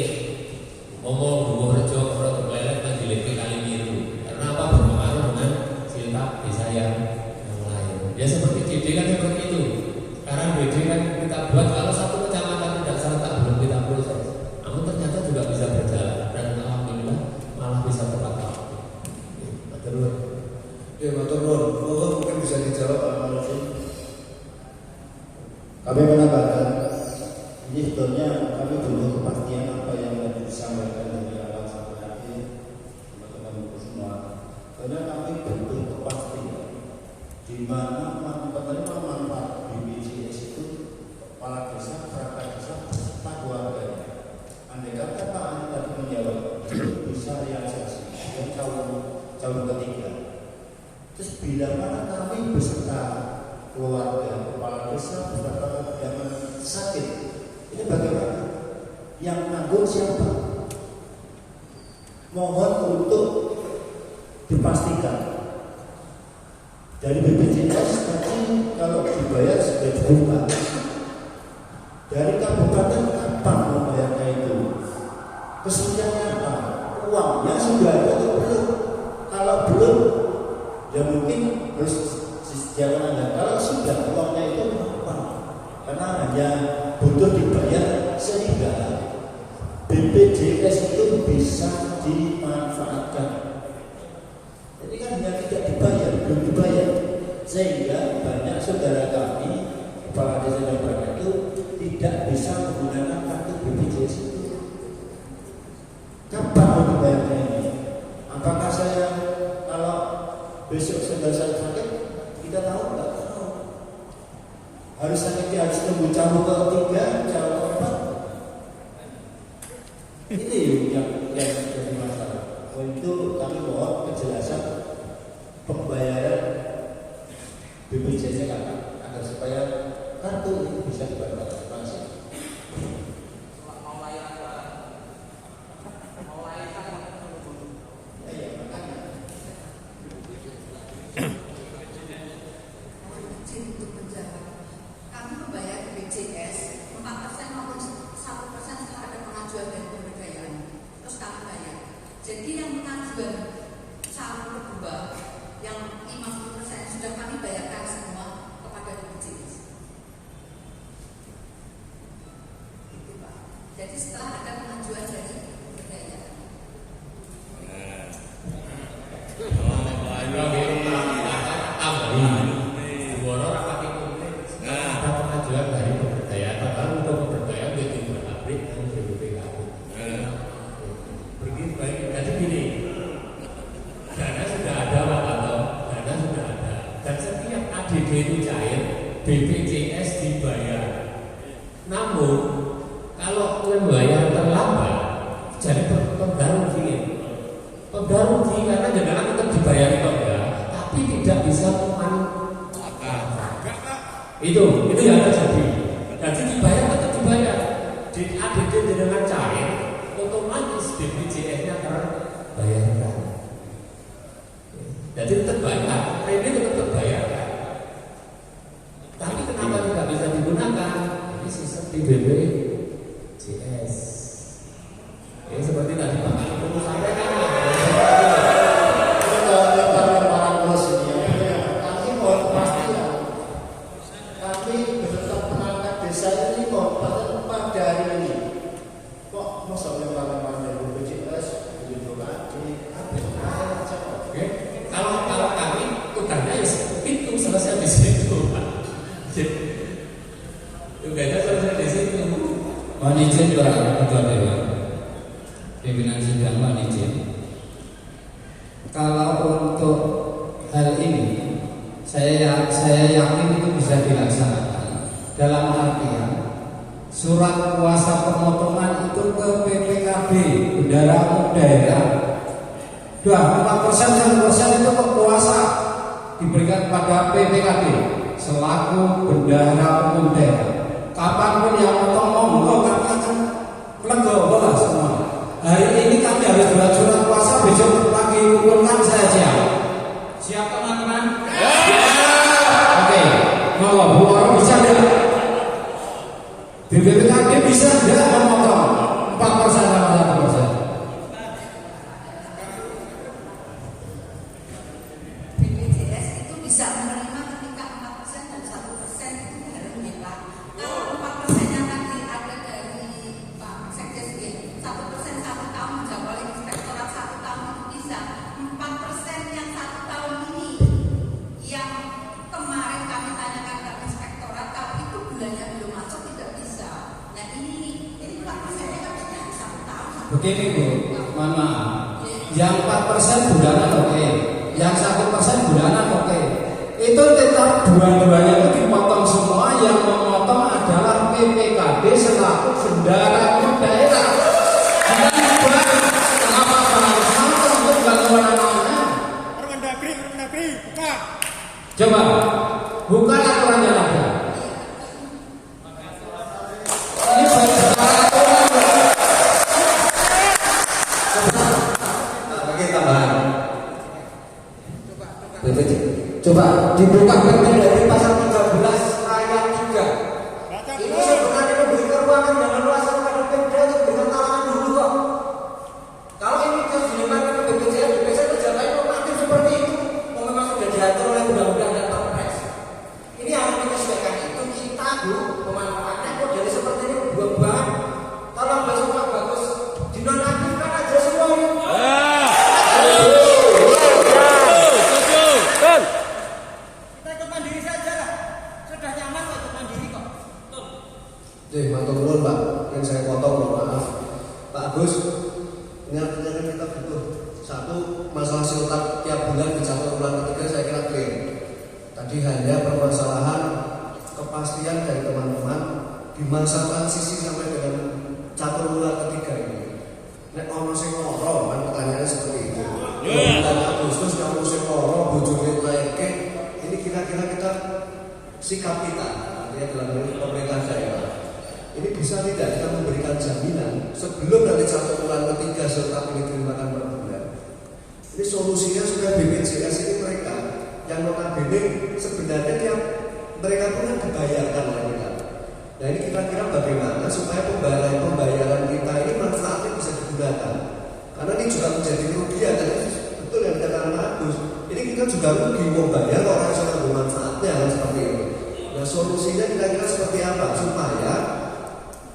Ngomong Purworejo, Protokoler, Majiliti, Kalimiru. Karena apa? Berpengaruh dengan desa yang lain. Ya seperti DD kan seperti itu. Sekarang DD kan kita buat kalau satu kecamatan tidak serentak belum kita proses. Namun ternyata juga bisa berjalan dan alhamdulillah malah bisa tepat waktu. Matur. Ya matur nuwun. Mungkin bisa dijawab Pak Malfi. Kami menambahkan ini sebetulnya kami butuh kepastian apa yang tadi disampaikan dari awal sampai akhir teman-teman semua. Karena kami butuh kepastian di mana penerima manfaat BPJS itu kepala desa, perangkat desa, beserta keluarganya. Andai kata Pak Ani tadi menjawab bisa realisasi dan calon ketiga. Terus bila mana kami beserta keluarga, kepala desa, beserta yang sakit, ini bagaimana? Yang nanggung siapa? Mohon untuk dipastikan dari BPJS tadi kalau dibayar sudah cukup. Dari kabupaten kapan membayarnya itu? Kesulitannya apa? Uangnya sudah ada atau belum? Kalau belum, ya mungkin harus jalan Anda. Kalau sudah, uangnya itu apa? Karena hanya butuh dibayar sehingga BPJS itu bisa dimanfaatkan. Ini kan hanya tidak dibayar, belum dibayar, sehingga banyak saudara kami kepala desa dan perangkat itu tidak bisa menggunakan kartu BPJS itu. Kapan mau dibayarnya ini? Apakah saya kalau besok saudara saya sakit, kita tahu nggak tahu? harus nunggu cabut ke-3, cabut ke-4. Ini yang jadi masalah. Untuk kami mohon kejelasan pembayaran BPJS agar supaya kartu ini bisa dibayar. Terima kasih. Jadi yang pengajuan calon kedua yang 50% sudah kami bayarkan semua kepada BPJS. Itu Pak. Jadi setelah ada pengajuan dari pemberdayaan. Ada pengajuan dari pemberdayaan, baru untuk pemberdayaan dia tidak update dan BPKB. Begitu baik. Jadi gini, dana sudah ada Pak Tato, dana sudah ada. Dan setiap ADD itu cair, BPJS dibayar. Namun kalau membayar terlambat, jadi Pemda rugi. Pemda rugi karena jangan tetap dibayar Pemda, tapi tidak bisa memanfaatkan. Itu yang terjadi. Jadi dibayar tetap dibayar. Di ADD dengan cair, otomatis BPJS-nya terbayarkan. Jadi tetap bayar, ini tetap terbayarkan. Tapi kenapa tidak bisa digunakan? Ini sistem di BPJS. Ini seperti tadi Pak Ibu sampaikan. Kami beserta perangkat desa ini kok pada hari ini kok masalah yang BPJS begitu lagi Oke, kalau kami tugasnya itu selesai di situ Pak. Tugasnya selesai di situ. Mohon izin Pak Ketua Dewan, pimpinan sidang mohon izin. Kalau untuk hal ini saya yakin itu bisa dilaksanakan dalam artian surat kuasa pemotongan itu ke PPKB bendara umum daerah. 4% 1% itu ke kuasa diberikan kepada PPKB selaku bendara umum daerah. Kapanpun yang motong monggo kami akan legowo lah semua. Hari ini kami harus buat surat kuasa, besok lagi kumpulkan saja. Siap teman-teman? Oke, monggo Bu Orang bisa enggak? Di BPKB bisa enggak memotong 4% sama 1%? BPJS itu bisa menerima ketika 4% dan 1% itu harus Pak. Kalau 4% yang tadi ada dari Pak Sekdes, 1% 1 tahun menjawab oleh inspektorat 1 tahun itu bisa. 4% yang 1 tahun ini yang kemarin kami tanyakan ke inspektorat, kalau itu bulannya belum masuk tidak bisa. Nah ini 4% kan bisa 1 tahun. Begini Bu, mohon maaf. Yang 4% bulanan oke, yang 1% bulanan oke. Itu tetap dua-duanya itu dipotong semua. Yang memotong adalah PPKB selaku bendara umum daerah. Kenapa harus potong? Itu bukan kewenangannya. Permendagri, buka. Coba buka aturan yang ada. Ini Bagi tambahan. Coba dibuka PP dari pasal 13 ayat 3. Ini sebenarnya memberikan ruangan dan leluasa kepada Pemda untuk berikan talangan dulu kok. Kalau ini terus dilemparkan ke BPJS terjadi normatif seperti itu. Memang sudah diatur oleh undang-undang dan Perpres. Ini harus menyesuaikan itu. Kita pemanfaatannya kok jadi seperti ini buang-buangan. Tolong besok Pak Bagus dinonaktifkan aja semua ini. Kita ikut mandiri saja lah. Sudah nyaman kok ikut mandiri kok. Matur nuwun Pak, yang saya potong mohon maaf. Pak Agus, ini artinya kan kita butuh satu masalah siltab tiap bulan di 1 bulan ketiga saya kira clear. Tadi hanya permasalahan kepastian dari teman-teman di masa transisi sampai dengan catur bulan ketiga ini. Nek ono sing loro, kan pertanyaannya seperti itu. Bulan Agustus kamu sing loro, bojone lairke, ini kira-kira kita sikap kita, artinya dalam hal ini pemerintah daerah. Ini bisa tidak kita memberikan jaminan sebelum nanti catur bulan ketiga serta ini diterimakan per bulan. Ini solusinya supaya BPJS ini mereka yang notabene sebenarnya tiap mereka pun kan dibayarkan oleh kita. Nah ini kira-kira bagaimana supaya pembayaran kita ini manfaatnya bisa digunakan. Karena ini juga menjadi kerugian. Dan betul yang dikatakan Agus. Ini kita juga rugi membayar orang yang sudah bermanfaatnya kan seperti itu. Nah solusinya kira-kira seperti apa supaya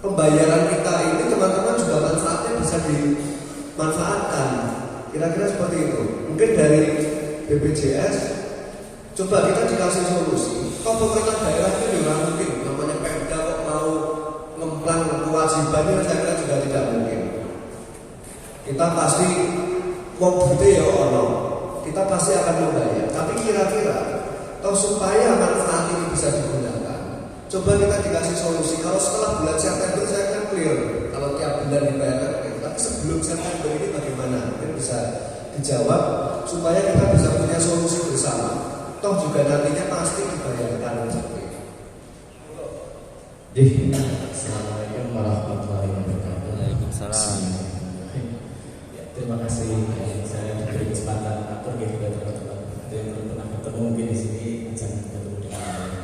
pembayaran kita ini teman-teman juga manfaatnya bisa dimanfaatkan. Kira-kira seperti itu. Mungkin dari BPJS coba kita dikasih solusi. Kalau pemerintah daerah itu juga mungkin namanya Pemda kok mau ngemplang kewajibannya, saya kira juga tidak mungkin. Kita pasti mau gede ya ono, kita pasti akan membayar. Tapi kira-kira kalau supaya manfaat ini bisa digunakan, coba kita dikasih solusi. Kalau setelah bulan September saya kan clear, kalau tiap bulan dibayarkan, tapi sebelum September ini bagaimana? Mungkin bisa dijawab supaya kita bisa punya solusi bersama. Toh juga nantinya pasti dibayarkan seperti itu. Assalamualaikum warahmatullahi wabarakatuh. Waalaikumsalam. Ya, terima kasih saya diberi kesempatan atur juga teman-teman yang belum pernah ketemu mungkin di sini jangan ketemu dengan saya.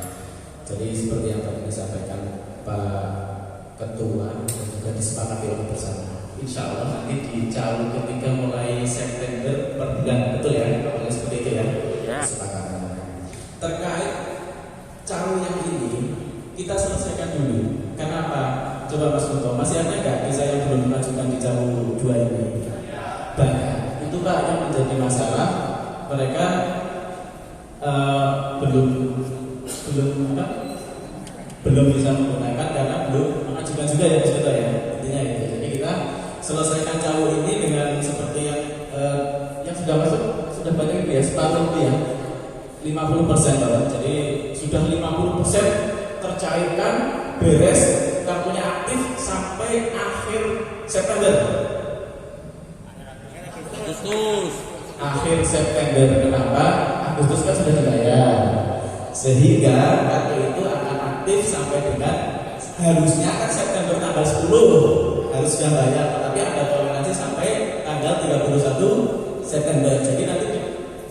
Jadi seperti yang tadi disampaikan Pak Ketua dan juga disepakati oleh bersama. Insya Allah nanti di cawu ketika mulai September per bulan, betul ya? Kalau seperti itu ya. Kesepakatan. Terkait cawu yang ini kita selesaikan dulu. Kenapa? Coba Mas Kunto, masih ada nggak kisah yang belum dimajukan di cawu 2 ini? Banyak. Itu Pak yang menjadi masalah. Mereka belum bisa menggunakan karena belum mengajukan juga ya Mas Kunto ya. Intinya itu. Jadi kita selesaikan cawu ini dengan seperti yang sudah masuk, sudah banyak ya, separuh ya. 50% Bapak. Jadi sudah 50% tercairkan, beres, kartunya aktif sampai akhir September. Agustus. Akhir September. Kenapa? Agustus kan sudah dibayar. Sehingga kartu itu akan aktif sampai dengan harusnya kan September tanggal 10 harus sudah bayar, tapi ada toleransi sampai tanggal 31 September. Jadi nanti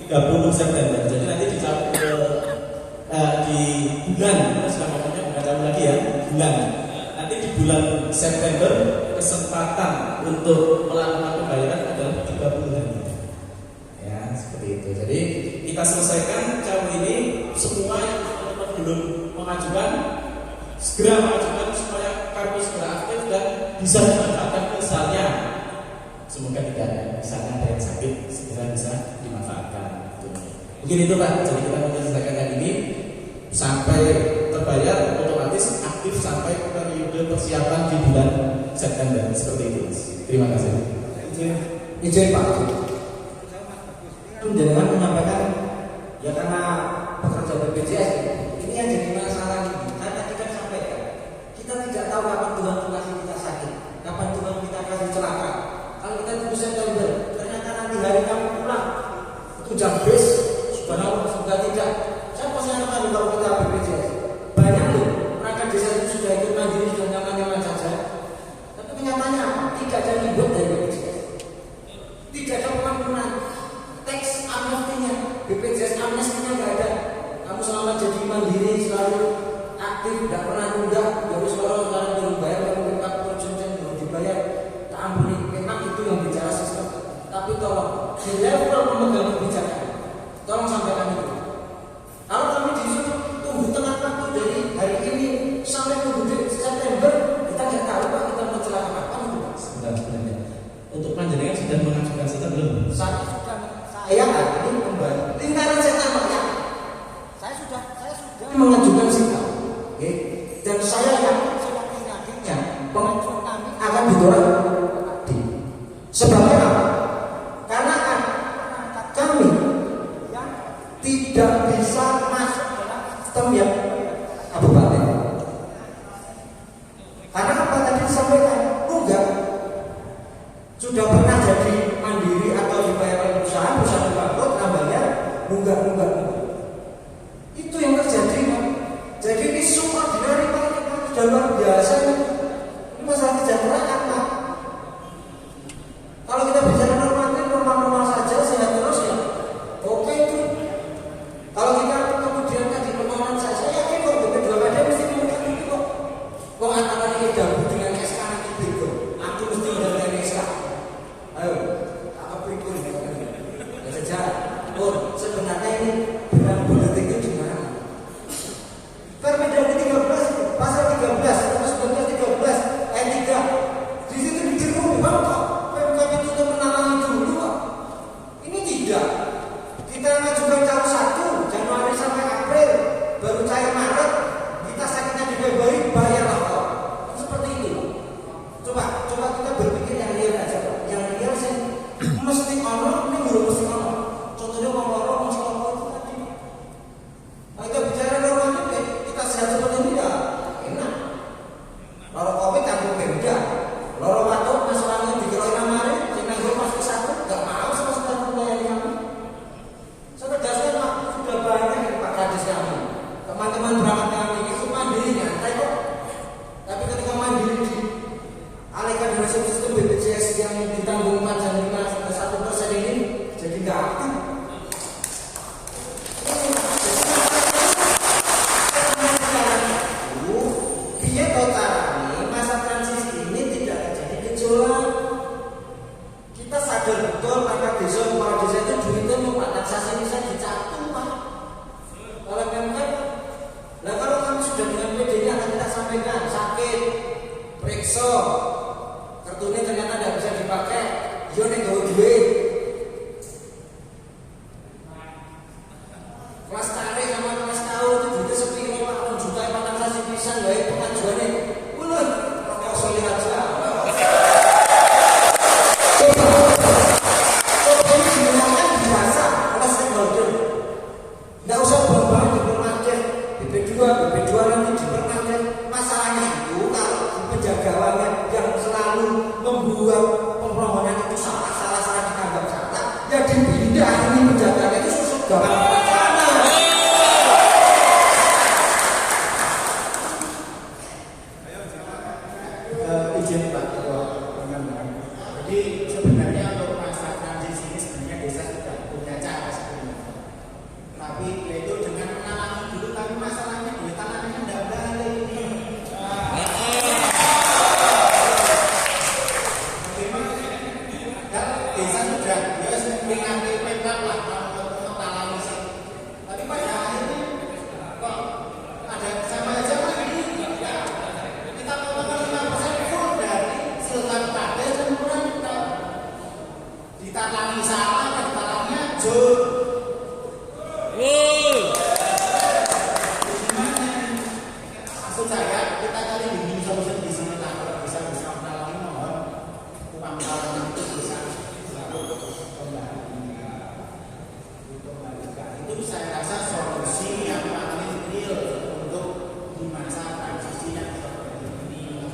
30 September. Jadi nanti di bulan, kita sudah ngomongnya bukan tahun lagi ya, bulan. Nanti di bulan September kesempatan untuk melakukan pembayaran adalah 30 hari. Ya, seperti itu. Jadi kita selesaikan cawu ini, semua yang belum mengajukan segera mengajukan supaya kartu segera aktif dan bisa dimanfaatkan misalnya. Semoga tidak ada misalnya ada yang sakit segera bisa dimanfaatkan. Mungkin itu Pak. Jadi kita menyelesaikan yang ini sampai terbayar otomatis aktif sampai periode persiapan di bulan September seperti itu. Terima kasih. Izin Pak. Jangan menyampaikan ya karena pekerja BPJS ini yang jadi masalah ini. Saya tadi kan sampaikan kita tidak tahu kapan Tuhan kasih kita sakit, kapan Tuhan kita kasih celaka. Kalau kita tunggu September, ternyata nanti hari kamu pulang itu jam bus sudah tidak. Saya pasti akan kalau kita BPJS banyak loh perangkat desa itu sudah ikut mandiri, sudah nyaman-nyaman saja. Tapi kenyataannya tidak ada ribut dari BPJS, tidak ada pengampunan, teks amnestinya, BPJS amnestinya nggak ada. Kamu selama jadi mandiri selalu aktif, tidak pernah tunda. Harus kalau sekarang belum bayar, lalu 40% belum dibayar, tak ampuni. Memang itu yang bicara sistem. Tapi tolong di level pemegang kebijakan, tolong sampaikan itu. Kalau kami disuruh tunggu tengah waktu dari hari ini sampai tunggu September, kita nggak tahu Pak kita mau celaka kapan itu Pak. Sebenarnya untuk panjenengan sudah mengajukan setan belum? Saya hari ini kembali lingkaran setan Pak ya. Saya sudah mengajukan sikap, okay? Dan saya yakin yakinnya pengajuan kami akan ditolak. Sebabnya apa? Karena kami yang tidak bisa masuk dalam sistem yang kabupaten. tidak. Kita mengajukan tahun 1 Januari sampai April, baru cair Maret, kita sakitnya di Februari, bayarlah kok. Seperti itu. Coba kita berpikir yang real aja, Pak. Yang real sih mesti ono, ini belum mesti ono. Contohnya wong loro mesti ono itu tadi. Nah, kita bicara normatif, kita sehat seperti ini ya enak. Loro Covid tanggung Pemda, loro batuk masalahnya dikelola namanya, sing nanggung pas ke 1 nggak mau sama sekali melayani kami. Saya tegaskan waktu sudah banyak yang Pak Kades kami, teman-teman berangkat kami itu mandiri nyantai kok. Tapi ketika mandiri di alihkan dengan sistem BPJS yang ditanggung 4,5% ini jadi nggak aktif. Dia kota ini masa transisi ini tidak terjadi gejolak. Kita sadar betul kepala desa itu duitnya mau taksasi bisa dicatat, Pak. Kalau Pemkab, nah kalau kami sudah dengan PD-nya akan kita sampaikan sakit, periksa, kartunya ternyata tidak bisa dipakai, yo nek gawe duit. Kelas tarik sama kelas tahu itu duitnya sepiro Pak, 1 juta 4 taksasi pisan wae pengajuannya. Ulun, kosong aja. Nggak usah bawa-bawa di permanen BP2 nanti di permanen. Masalahnya itu kalau penjagawannya yang selalu membuat permohonan itu salah dianggap salah, ya dipindah ini penjaganya itu susut gampang sana. Izin Pak Ketua Pengembangan. Jadi sebenarnya untuk masa transisi ini sebenarnya desa sudah punya cara sebenarnya. Tapi yaitu dengan mengalami dulu, tapi masalahnya duit tangannya tidak balik. Dan desa sudah ya mengambil Pemkab lah untuk mengalami sih. Tapi pada akhirnya kok ada sama aja ini ya. Kita potong 5% full dari silakan Kades dan kurang kita ditalangi salah dan ditalangnya jur. Maksud saya kita kali ini solusi di sini lah, kalau bisa menalangi mohon uang talangan itu bisa kembalikan. Itu saya rasa solusi yang paling real untuk di masa transisi yang seperti ini.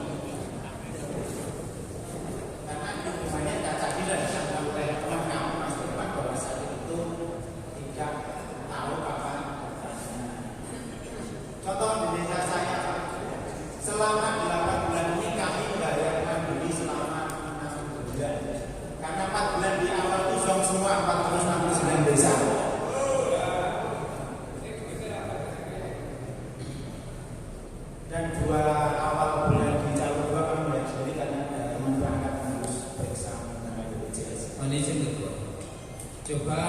Karena hitungannya tadi sudah disampaikan oleh teman-teman Mas Irfan bahwa saat itu tidak tahu kapan. Contoh di desa saya, selama 8 bulan ini kami membayar mandiri selama 60 bulan. Karena 4 bulan di awal itu semua 469 desa. Dan 2 awal bulan di tahun 2 kami bayar sendiri karena ada teman berangkat harus periksa mengenai BPJS. Izin Ketua. Coba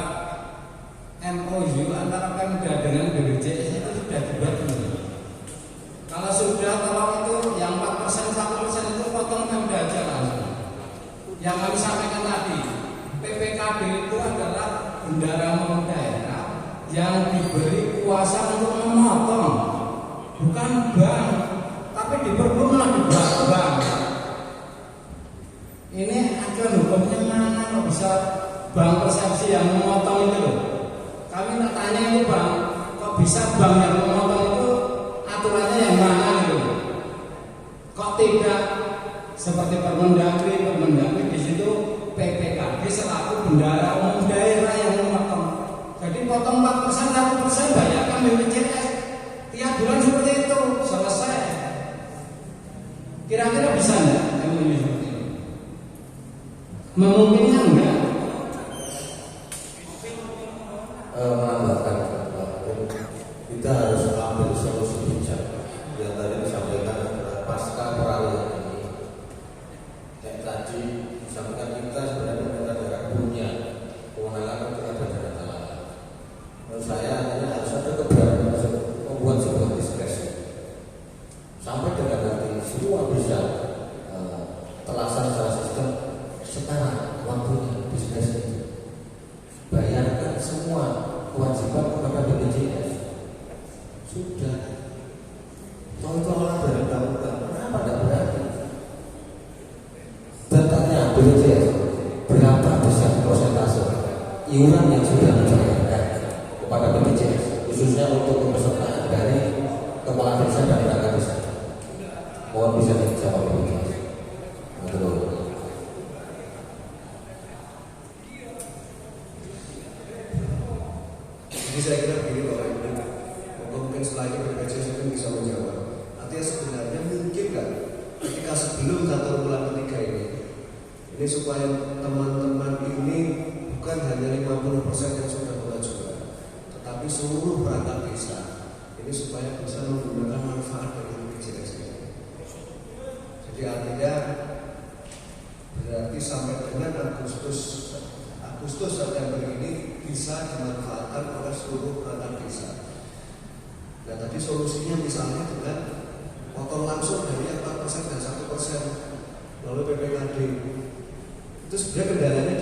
MOU antara Pemda dengan BPJS itu sudah dibuat belum? Kalau sudah, tolong itu yang 4% 1% itu potong Pemda aja langsung. Yang kami sampaikan tadi, PPKB itu adalah bendara umum daerah yang diberi kuasa untuk memotong, bukan bank, tapi diperlukan di bank. Ini aturan hukumnya mana kok bisa bank persepsi yang memotong itu loh? Kami nak tanya itu bang, kok bisa bank yang memotong itu aturannya yang mana gitu? Kok tidak seperti Permendagri di situ PPKB selaku bendara umum daerah yang memotong. Jadi potong 4% 1% bayarkan BPJS tiap bulan seperti itu selesai. Kira-kira bisa nggak MOU seperti itu? Memungkinkan nggak? Menambahkan kita harus ambil solusi bijak yang tadi disampaikan adalah pasca peralihan ini. Yang tadi disampaikan kita sebenarnya pemerintah daerah punya kewenangan untuk ada dana talangan. Menurut saya harus ada keberanian membuat sebuah diskresi sampai dengan nanti semua bisa terlaksana secara sistem sekarang waktunya. BPJS, berapa besar persentase iuran yang sudah dibayarkan kepada BPJS, khususnya untuk kepesertaan dari kepala desa dan perangkat desa? Mohon bisa dijawab BPJS. Betul. Jadi saya kira begini Bapak Ibu, mungkin setelah ini BPJS itu bisa menjawab. Artinya sebenarnya mungkin kan ketika sebelum 1 bulan ketiga ini supaya teman-teman ini bukan hanya 50% yang sudah mengajukan, tetapi seluruh perangkat desa ini supaya bisa menggunakan manfaat dari BPJS ini. Jadi artinya berarti sampai dengan Agustus September ini bisa dimanfaatkan oleh seluruh perangkat desa. Nah tadi solusinya misalnya dengan potong langsung dari 4% dan 1% melalui PPKD. Itu sebenarnya kendalanya